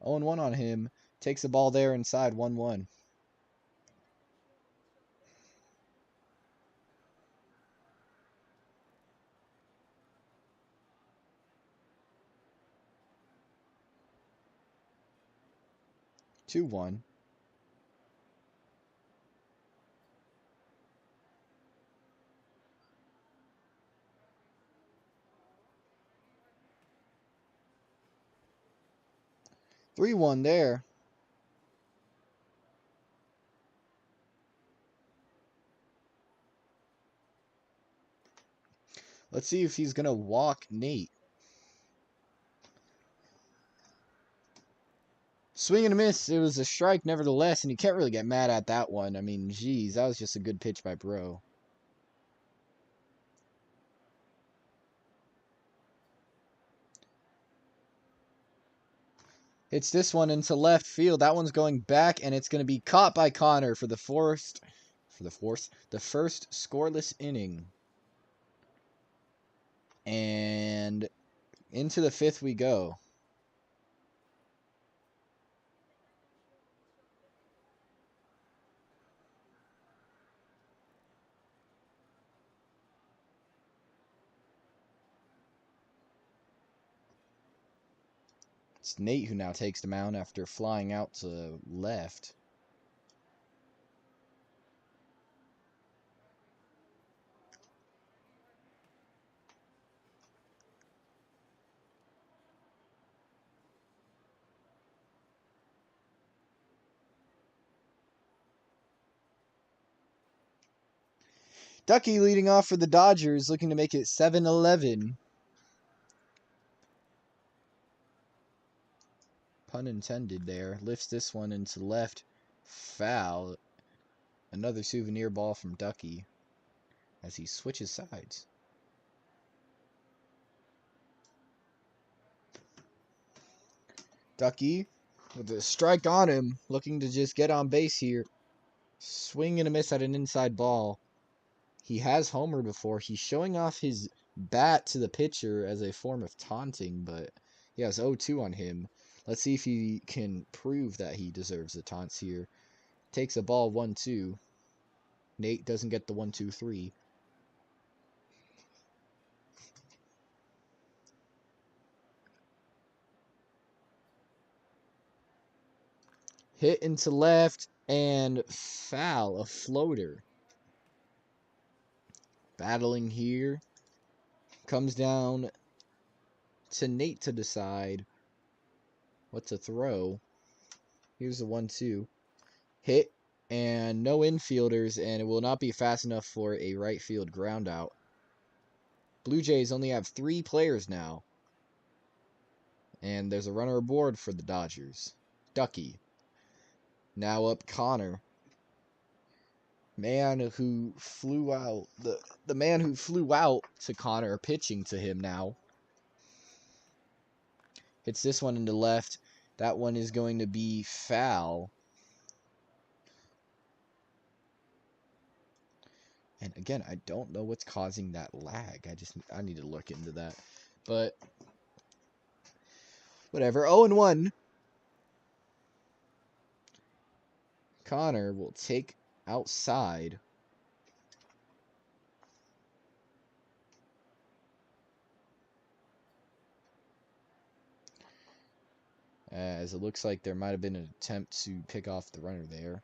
Speaker 1: Oh and 1 on him. Takes the ball there inside 1-1. Two one. 3-1 there. Let's see if he's going to walk Nate. Swing and a miss. It was a strike nevertheless, and you can't really get mad at that one. I mean, geez, that was just a good pitch by Bro. Hits this one into left field. That one's going back, and it's going to be caught by Connor for the first scoreless inning. And into the 5th we go. It's Nate who now takes the mound after flying out to left. Ducky leading off for the Dodgers, looking to make it 7-11. Pun intended there. Lifts this one into left. Foul. Another souvenir ball from Ducky as he switches sides. Ducky with a strike on him, looking to just get on base here. Swing and a miss at an inside ball. He has homered before. He's showing off his bat to the pitcher as a form of taunting, but he has 0-2 on him. Let's see if he can prove that he deserves the taunts here. Takes a ball 1-2. Nate doesn't get the 1-2-3. Hit into left and foul, a floater. Battling here. Comes down to Nate to decide what to throw. Here's the 1-2. Hit and no infielders, and it will not be fast enough for a right field ground out. Blue Jays only have 3 players now. And there's a runner aboard for the Dodgers. Ducky. Now up Connor. Man who flew out. The man who flew out to Connor pitching to him now. Hits this one into left. That one is going to be foul. And again, I don't know what's causing that lag. I need to look into that. But whatever. 0-1. Connor will take outside as it looks like there might have been an attempt to pick off the runner there.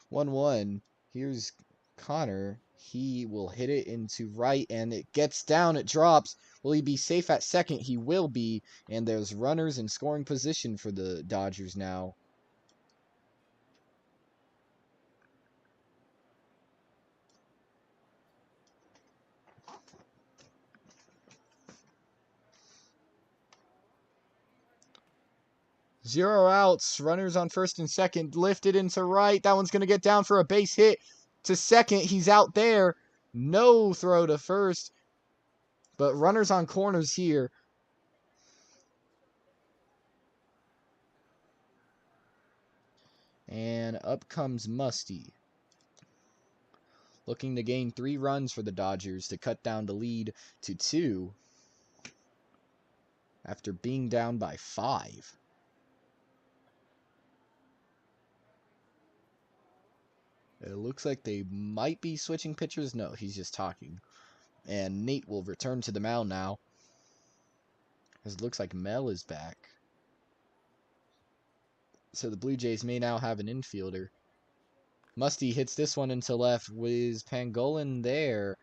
Speaker 1: One. Here's Connor. He will hit it into right, and it gets down. It drops. Will he be safe at second? He will be, and there's runners in scoring position for the Dodgers now. Zero outs. Runners on first and second. Lifted into right. That one's going to get down for a base hit to second. He's out there. No throw to first. But runners on corners here. And up comes Musty, looking to gain 3 runs for the Dodgers to cut down the lead to 2 after being down by 5. It looks like they might be switching pitchers. No, he's just talking. And Nate will return to the mound now, as it looks like Mel is back. So the Blue Jays may now have an infielder. Musty hits this one into left. Was Pangolin there?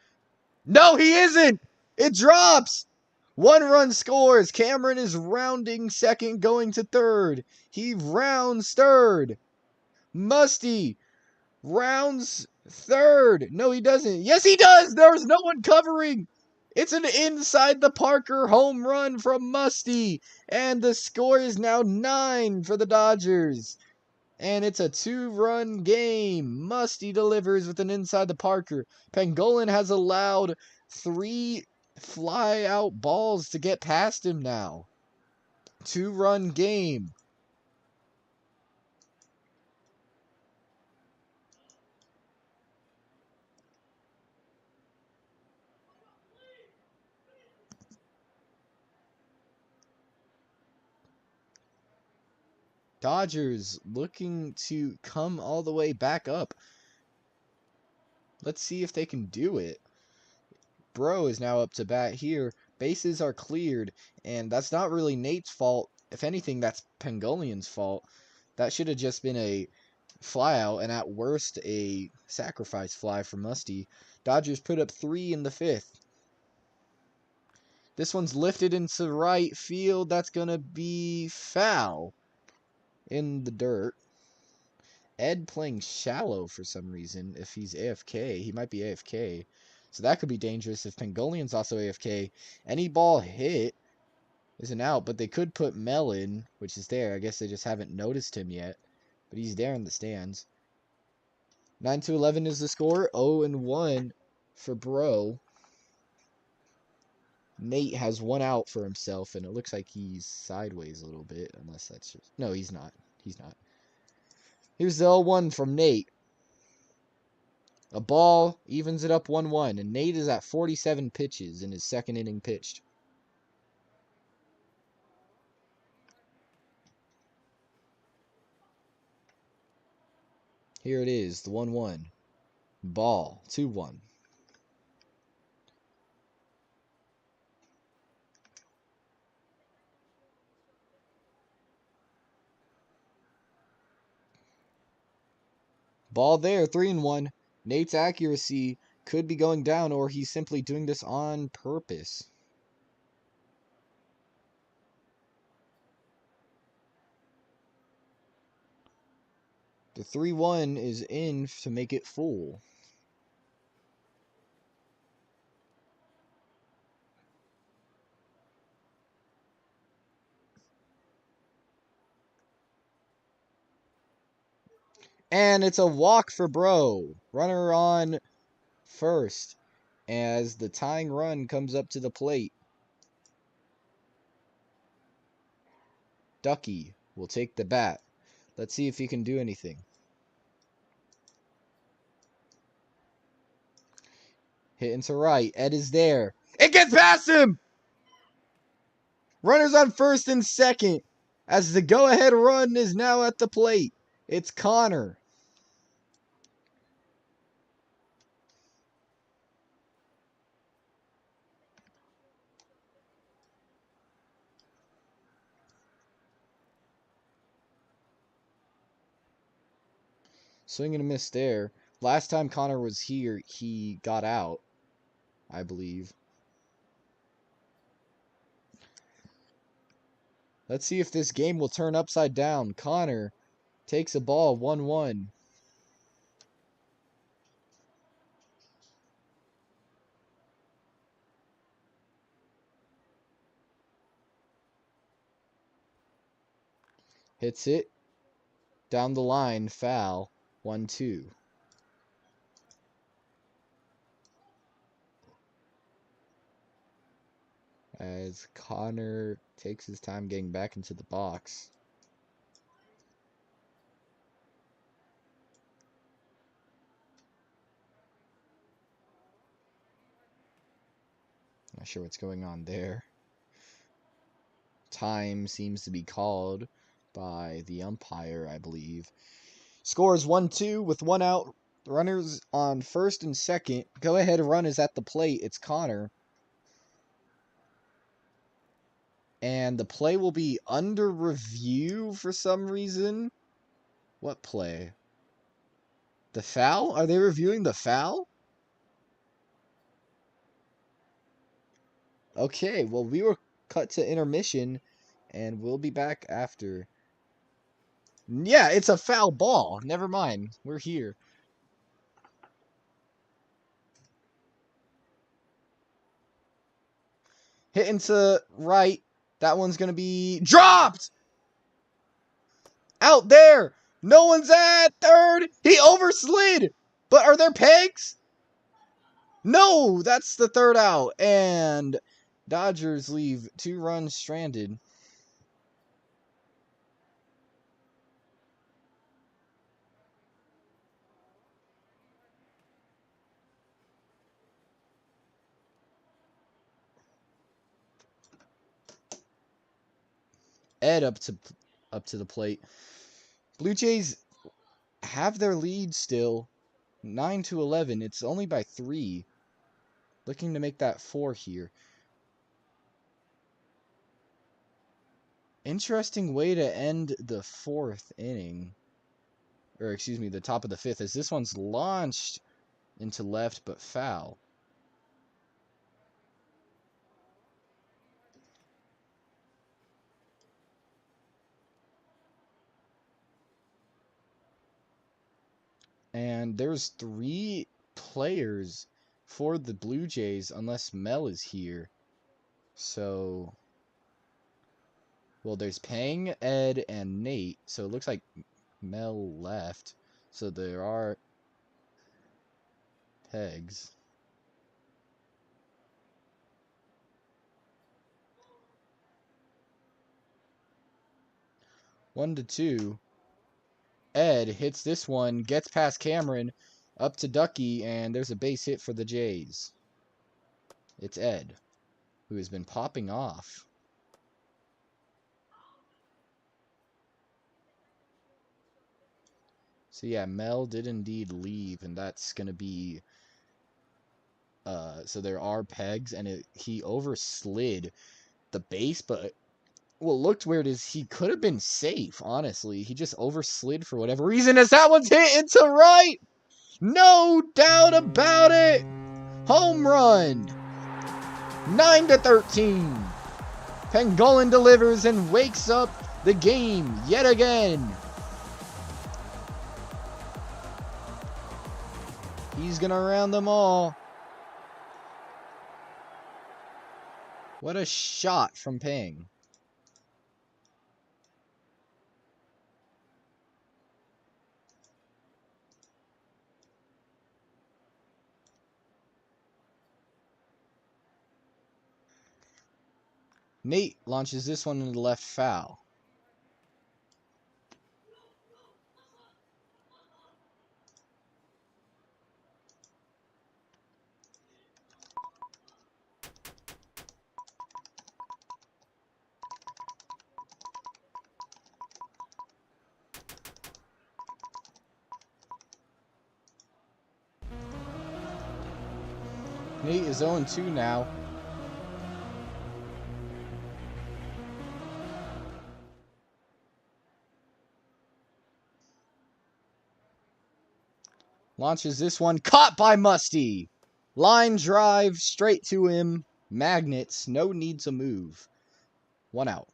Speaker 1: No, he isn't! It drops! 1 run scores. Cameron is rounding second, going to third. He rounds third. Musty rounds third. No, he doesn't. Yes, he does! There's no one covering! It's an inside the Parker home run from Musty. And the score is now 9 for the Dodgers. And it's a 2-run game. Musty delivers with an inside the Parker. Pangolin has allowed 3 fly out balls to get past him now. 2-run game. Dodgers looking to come all the way back up. Let's see if they can do it. Bro is now up to bat here. Bases are cleared, and that's not really Nate's fault. If anything, that's Pangolin's fault. That should have just been a flyout, and at worst, a sacrifice fly for Musty. Dodgers put up 3 in the 5th. This one's lifted into right field. That's going to be foul in the dirt. Ed playing shallow for some reason. If he's AFK, he might be AFK. So that could be dangerous if Pangolian's also AFK. Any ball hit is an out, but they could put Mel in, which is there. I guess they just haven't noticed him yet. But he's there in the stands. 9-11 is the score. 0-1 for Bro. Nate has 1 out for himself, and it looks like he's sideways a little bit, unless that's just... No, he's not. He's not. Here's the 0-1 from Nate. A ball evens it up 1-1, and Nate is at 47 pitches in his 2nd inning pitched. Here it is, the 1-1. Ball, 2-1. Ball there, 3-1. Nate's accuracy could be going down, or he's simply doing this on purpose. The 3-1 is in to make it full. And it's a walk for Bro. Runner on first as the tying run comes up to the plate. Ducky will take the bat. Let's see if he can do anything. Hit into right. Ed is there. It gets past him! Runners on first and second as the go-ahead run is now at the plate. It's Connor. Swing and a miss there. Last time Connor was here, he got out, I believe. Let's see if this game will turn upside down. Connor takes a ball, 1-1. Hits it. Down the line, foul, 1-2. As Connor takes his time getting back into the box. Not sure what's going on there. Time seems to be called by the umpire, I believe. Scores 1-2 with 1 out. Runners on first and second. Go ahead run is at the plate. It's Connor. And the play will be under review for some reason. What play? The foul? Are they reviewing the foul? Okay, well, we were cut to intermission, and we'll be back after. Yeah, it's a foul ball. Never mind. We're here. Hitting to right. That one's going to be dropped! Out there! No one's at third! He overslid! But are there pegs? No! That's the third out. And Dodgers leave 2 runs stranded. Ed up to the plate. Blue Jays have their lead still. 9-11. It's only by 3. Looking to make that 4 here. Interesting way to end the 4th inning. Or, excuse me, the top of the 5th, as this one's launched into left, but foul. And there's 3 players for the Blue Jays, unless Mel is here. So, well, there's Pang, Ed, and Nate. So it looks like Mel left. So there are pegs. One to 2. Ed hits this one, gets past Cameron, up to Ducky, and there's a base hit for the Jays. It's Ed, who has been popping off. So yeah, Mel did indeed leave, and that's going to be... so there are pegs, and he overslid the base, but what looked weird is he could have been safe, honestly. He just overslid for whatever reason, as that one's hit into right! No doubt about it! Home run! 9-13. Pangolin delivers and wakes up the game yet again. He's gonna round them all. What a shot from Pang. Nate launches this one into the left foul. Nate is 0-2 now. Launches this one. Caught by Musty. Line drive straight to him. Magnets. No need to move. 1 out.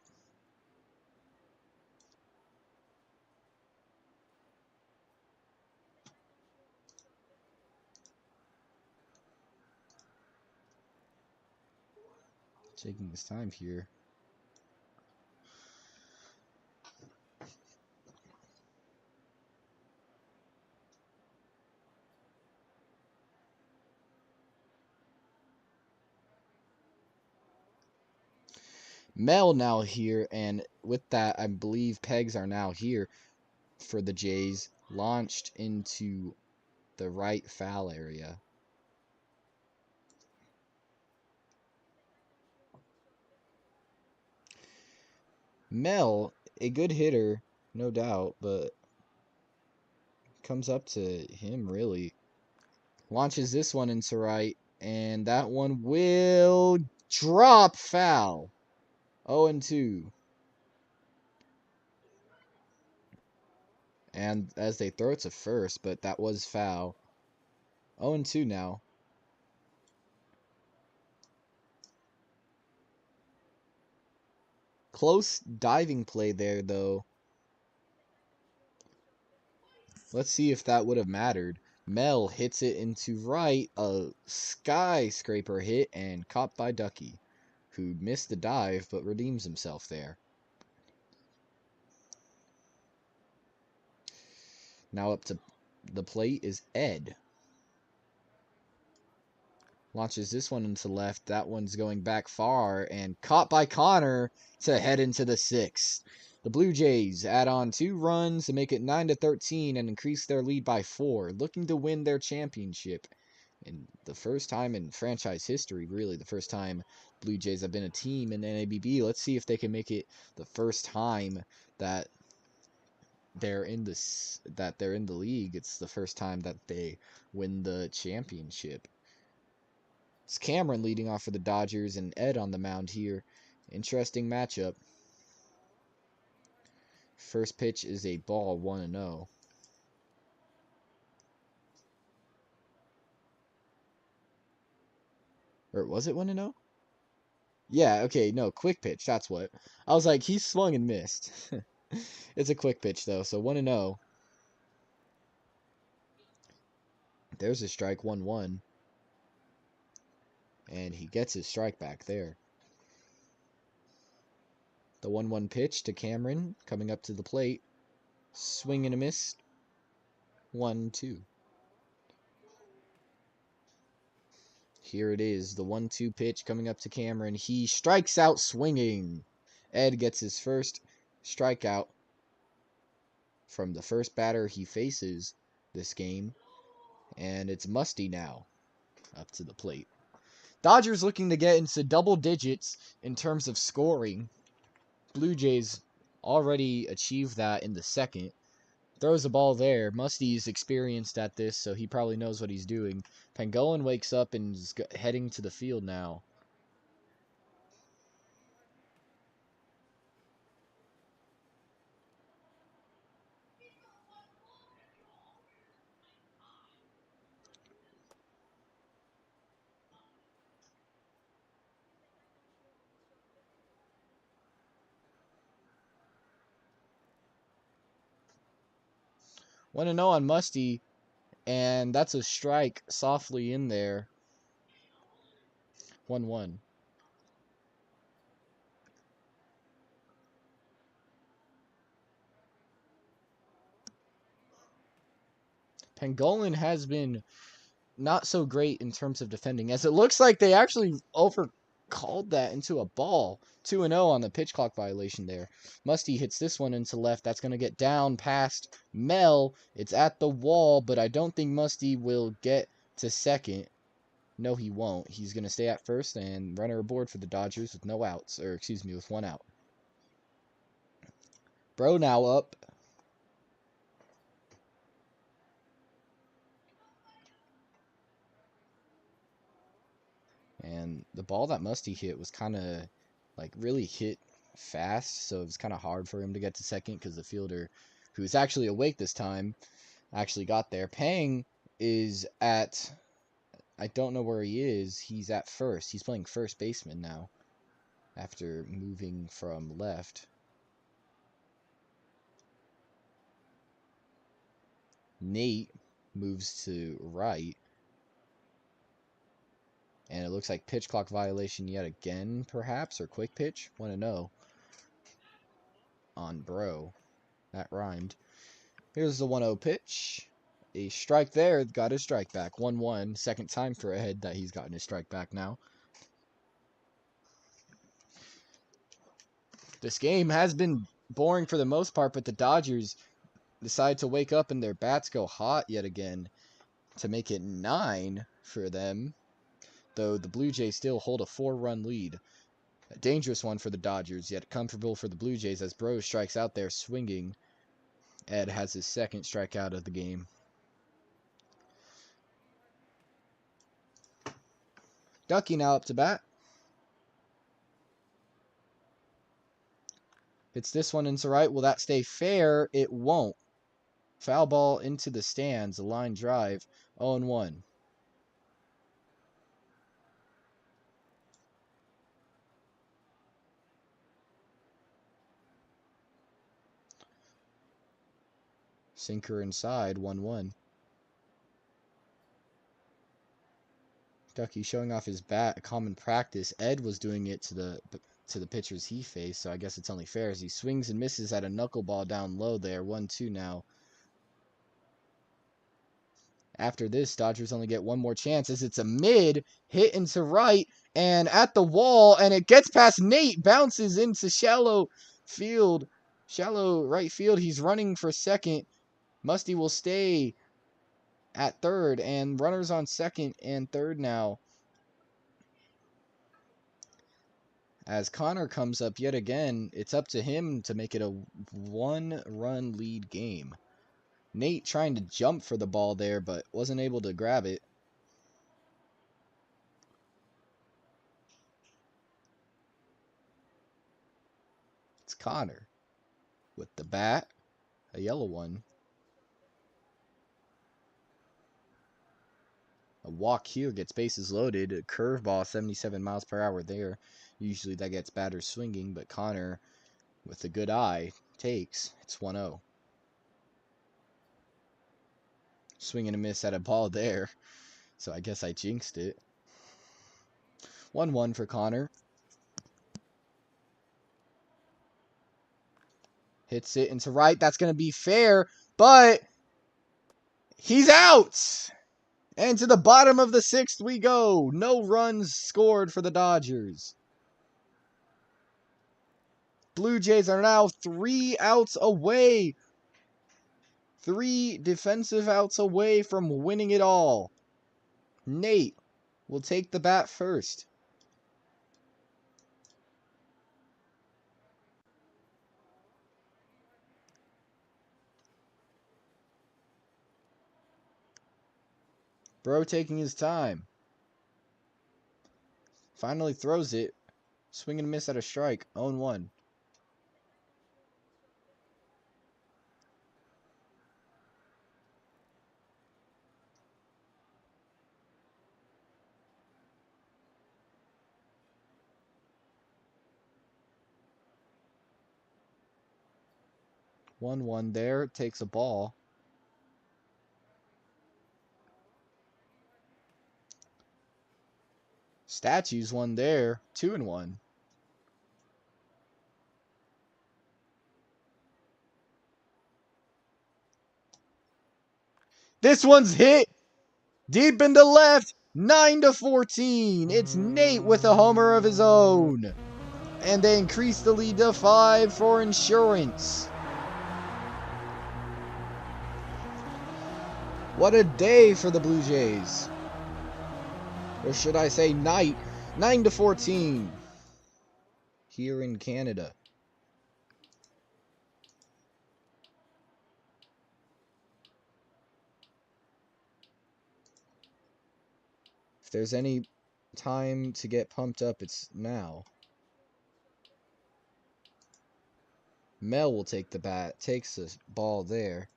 Speaker 1: Taking his time here. Mel now here, and with that, I believe pegs are now here for the Jays. Launched into the right foul area. Mel, a good hitter, no doubt, but comes up to him, really. Launches this one into right, and that one will drop foul. 0-2. And as they throw it to first, but that was foul. 0-2 now. Close diving play there, though. Let's see if that would have mattered. Mel hits it into right, a skyscraper hit, and caught by Ducky, who missed the dive but redeems himself there. Now up to the plate is Ed. Launches this one into left. That one's going back far and caught by Connor to head into the sixth. The Blue Jays add on 2 runs to make it 9-13 and increase their lead by 4, looking to win their championship. And the first time in franchise history, really, the first time Blue Jays have been a team in NABB. Let's see if they can make it the first time that they're in the league. It's the first time that they win the championship. It's Cameron leading off for the Dodgers and Ed on the mound here. Interesting matchup. First pitch is a ball, 1-0. Or was it 1-0? Yeah, okay, no, quick pitch, that's what. I was like, he swung and missed. It's a quick pitch, though, so 1-0. There's a strike, 1-1. And he gets his strike back there. The 1-1 pitch to Cameron, coming up to the plate. Swing and a miss. 1-2. Here it is, the 1-2 pitch coming up to Cameron. He strikes out swinging. Ed gets his first strikeout from the first batter he faces this game. And it's Musty now up to the plate. Dodgers looking to get into double digits in terms of scoring. Blue Jays already achieved that in the second. Throws the ball there. Musty's experienced at this, so he probably knows what he's doing. Pangolin wakes up and is heading to the field now. Want to know on Musty, and that's a strike softly in there. 1-1. Pangolin has been not so great in terms of defending, as it looks like they actually overcalled that into a ball. 2-0 on the pitch clock violation there. Musty hits this one into left. That's going to get down past Mel. It's at the wall, but I don't think Musty will get to second. No, he won't. He's going to stay at first and runner aboard for the Dodgers with no outs, or excuse me, with 1 out. Bro now up. And the ball that Musty hit was kind of like really hit fast, so it was kind of hard for him to get to second because the fielder, who's actually awake this time, actually got there. Pang is at, I don't know where he is. He's at first. He's playing first baseman now after moving from left. Nate moves to right. And it looks like pitch clock violation yet again, perhaps, or quick pitch. Want to know. On bro. That rhymed. Here's the 1-0 pitch. A strike there. Got his strike back. 1-1. Second time for Ed that he's gotten his strike back now. This game has been boring for the most part, but the Dodgers decide to wake up and their bats go hot yet again to make it 9 for them. Though the Blue Jays still hold a 4-run lead. A dangerous one for the Dodgers, yet comfortable for the Blue Jays as Bro strikes out there swinging. Ed has his second strikeout of the game. Ducky now up to bat. Hits this one into right. Will that stay fair? It won't. Foul ball into the stands. A line drive. 0-1. Sinker inside. 1-1. Ducky showing off his bat. A common practice. Ed was doing it to the pitchers he faced, so I guess it's only fair as he swings and misses at a knuckleball down low there. 1-2 now. After this, Dodgers only get one more chance as it's a mid hit into right and at the wall, and it gets past Nate, bounces into shallow right field. He's running for second. Musty will stay at third, and runners on second and third now. As Connor comes up yet again, it's up to him to make it a 1-run lead game. Nate trying to jump for the ball there, but wasn't able to grab it. It's Connor with the bat, a yellow one. A walk here gets bases loaded. A curveball, 77 miles per hour there. Usually that gets batters swinging, but Connor, with a good eye, takes. It's 1-0. Swing and a miss at a ball there. So I guess I jinxed it. 1-1 for Connor. Hits it into right. That's going to be fair, but he's out! And to the bottom of the 6th we go. No runs scored for the Dodgers. Blue Jays are now 3 outs away. 3 defensive outs away from winning it all. Nate will take the bat first. Bro taking his time. Finally throws it. Swing and miss at a strike. 0-1. There. Takes a ball. Statues one there. 2-1. This one's hit deep into left. 9-14. It's Nate with a homer of his own. And they increase the lead to 5 for insurance. What a day for the Blue Jays. Or should I say night. 9-14. Here in Canada. If there's any time to get pumped up, it's now. Mel will take the bat. Takes the ball there.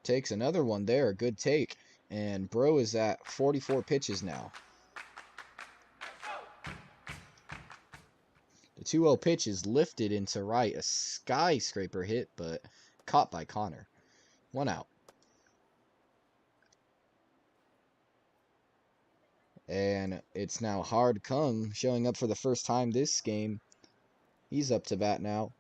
Speaker 1: Takes another one there. Good take. And Bro is at 44 pitches now. The 2-0 pitch is lifted into right. A skyscraper hit, but caught by Connor. 1 out. And it's now Hard Kung showing up for the first time this game. He's up to bat now.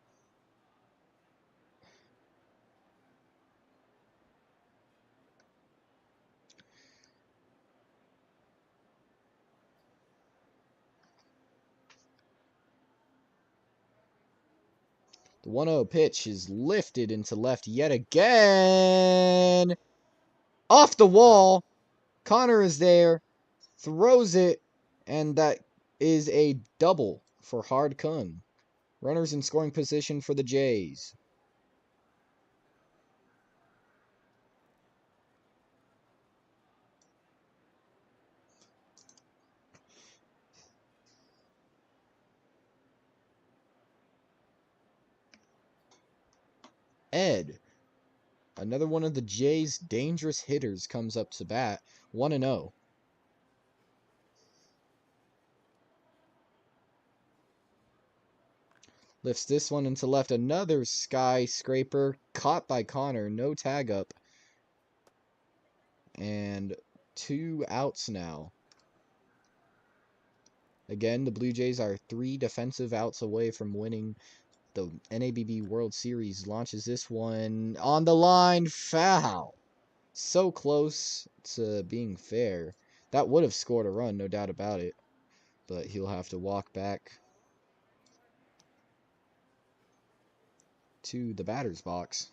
Speaker 1: The 1-0 pitch is lifted into left yet again. Off the wall. Connor is there. Throws it. And that is a double for Hard Kung. Runners in scoring position for the Jays. Ed, another one of the Jays' dangerous hitters, comes up to bat. 1-0. Lifts this one into left. Another skyscraper. Caught by Connor. No tag up. And 2 outs now. Again, the Blue Jays are 3 defensive outs away from winning the NABB World Series. Launches this one on the line. Foul. So close to being fair. That would have scored a run, no doubt about it. But he'll have to walk back to the batter's box.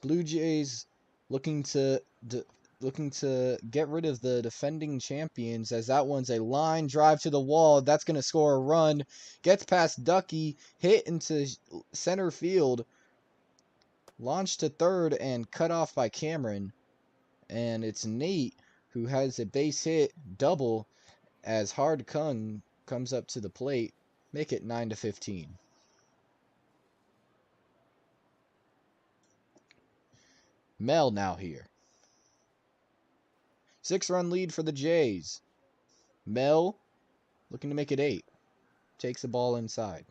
Speaker 1: Blue Jays looking to get rid of the defending champions, as that one's a line drive to the wall. That's going to score a run. Gets past Ducky, hit into center field, launched to third, and cut off by Cameron. And it's Nate who has a base hit double as Hard Kung comes up to the plate. Make it 9-15. Mel now here. 6-run lead for the Jays. Mel looking to make it 8. Takes the ball inside.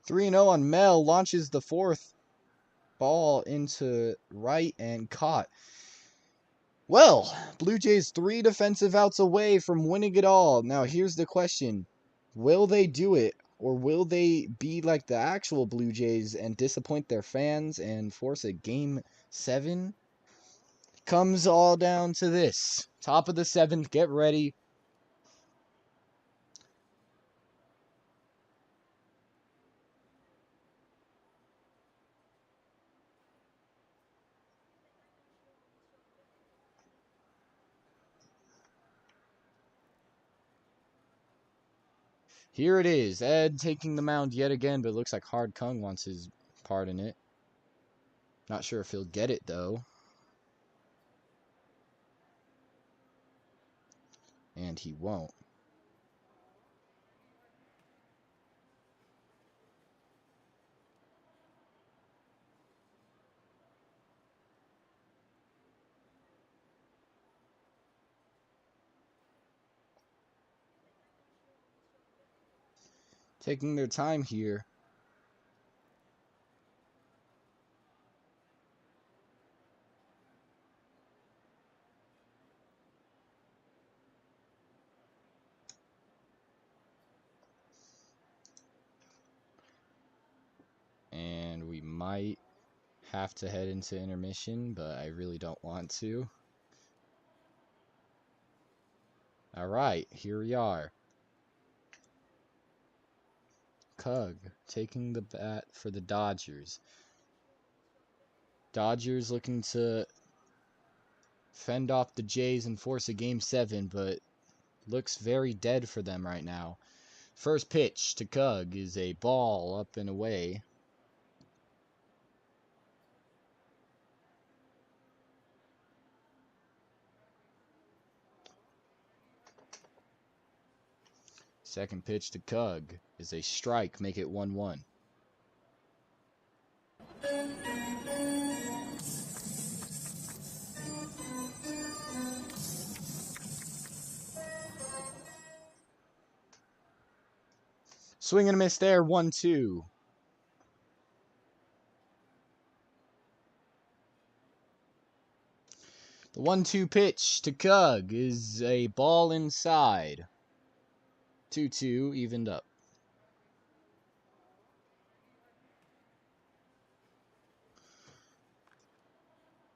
Speaker 1: Three and 0 on Mel. Launches the 4th ball into right and caught. Well, Blue Jays 3 defensive outs away from winning it all. Now here's the question. Will they do it, or will they be like the actual Blue Jays and disappoint their fans and force a Game 7? Comes all down to this. Top of the 7th, get ready. Here it is. Ed taking the mound yet again, but it looks like Hard Kung wants his part in it. Not sure if he'll get it, though. And he won't. Taking their time here. And we might have to head into intermission, but I really don't want to. All right, here we are. Cug taking the bat for the Dodgers. Dodgers looking to fend off the Jays and force a Game 7, but looks very dead for them right now. First pitch to Cug is a ball up and away. Second pitch to Cug is a strike, make it 1-1. Swing and a miss there, 1-2. The 1-2 pitch to Cug is a ball inside. 2-2, evened up.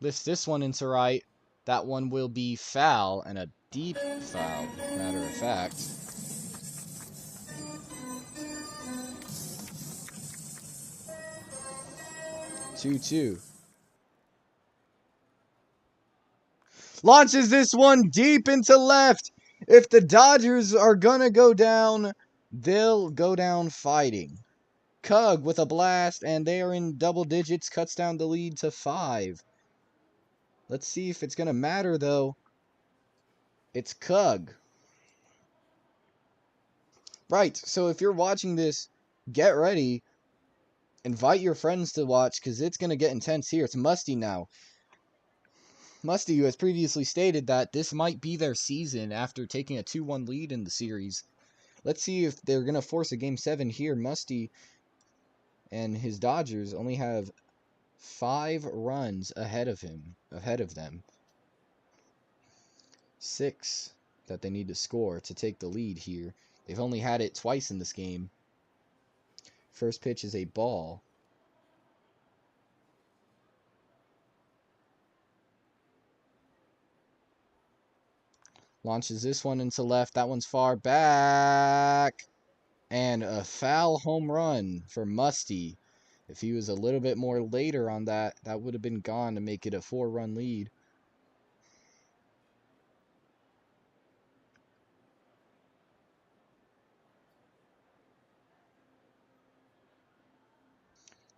Speaker 1: Lifts this one into right. That one will be foul, and a deep foul, matter of fact. Two. Launches this one deep into left. If the Dodgers are gonna go down, they'll go down fighting. Cug with a blast, and they are in double digits, cuts down the lead to 5. Let's see if it's gonna matter, though. It's Cug. Right, so if you're watching this, get ready. Invite your friends to watch, because it's going to get intense here. It's Musty now. Musty, who has previously stated that this might be their season after taking a 2-1 lead in the series. Let's see if they're going to force a Game 7 here. Musty and his Dodgers only have 5 runs ahead of them. 6 that they need to score to take the lead here. They've only had it twice in this game. First pitch is a ball. Launches this one into left. That one's far back. And a foul home run for Musty. If he was a little bit more later on that, that would have been gone to make it a 4-run lead.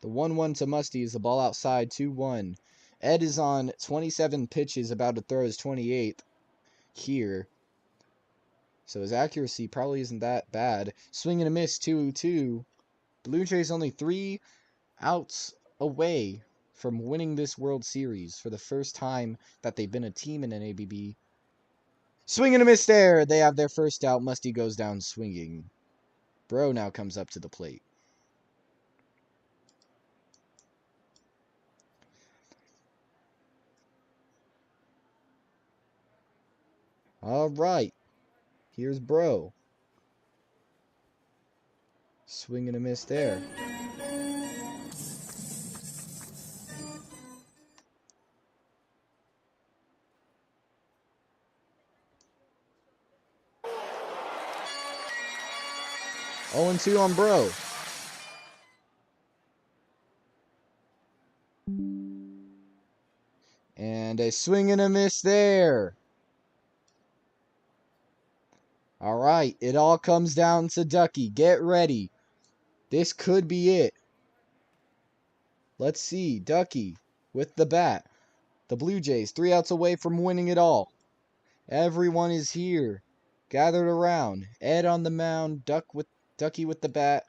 Speaker 1: The 1-1 to Musty is the ball outside, 2-1. Ed is on 27 pitches, about to throw his 28th here. So his accuracy probably isn't that bad. Swing and a miss, 2-2. Blue Jays only 3 outs away from winning this World Series for the first time that they've been a team in NABB. Swing and a miss there. They have their first out. Musty goes down swinging. Bro now comes up to the plate. All right. Here's Bro. Swing and a miss there. Oh, and 2 on Bro. And a swing and a miss there. All right, it all comes down to Ducky. Get ready. This could be it. Let's see. Ducky with the bat. The Blue Jays 3 outs away from winning it all. Everyone is here, gathered around. Ed on the mound, Ducky with the bat.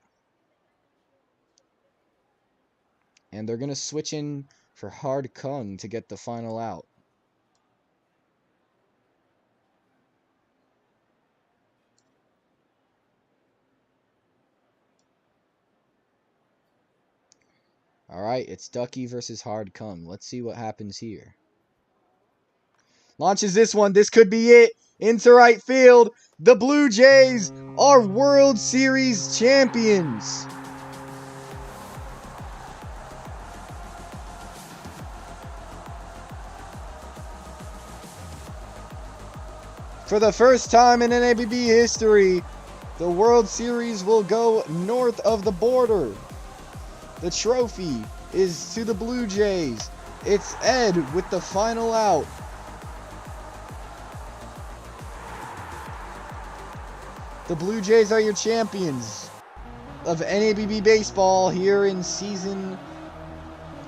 Speaker 1: And they're going to switch in for Hard Kung to get the final out. All right, it's Ducky versus Hard Kung. Let's see what happens here. Launches this one. This could be it. Into right field. The Blue Jays are World Series champions. For the first time in NABB history, the World Series will go north of the border. The trophy is to the Blue Jays. It's Ed with the final out. The Blue Jays are your champions of NABB baseball here in season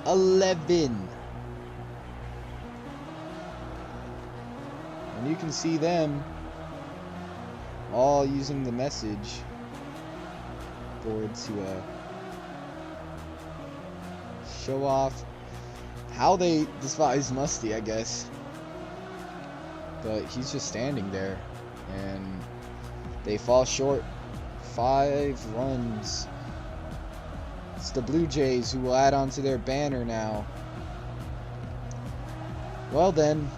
Speaker 1: 11. And you can see them all using the message board to show off how they despise Musty, I guess. But he's just standing there, and they fall short. 5 runs. It's the Blue Jays who will add on to their banner now. Well then,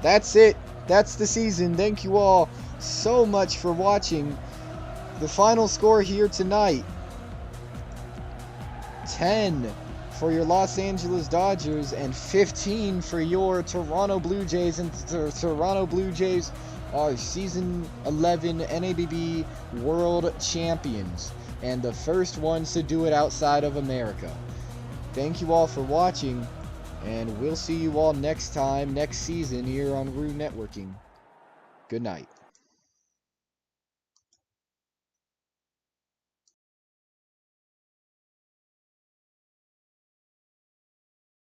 Speaker 1: that's it. That's the season. Thank you all so much for watching. The final score here tonight: 10 for your Los Angeles Dodgers and 15 for your Toronto Blue Jays. And the Toronto Blue Jays are season 11 NABB World Champions, and the first ones to do it outside of America. Thank you all for watching, and we'll see you all next time, next season here on Rue Networking. Good night.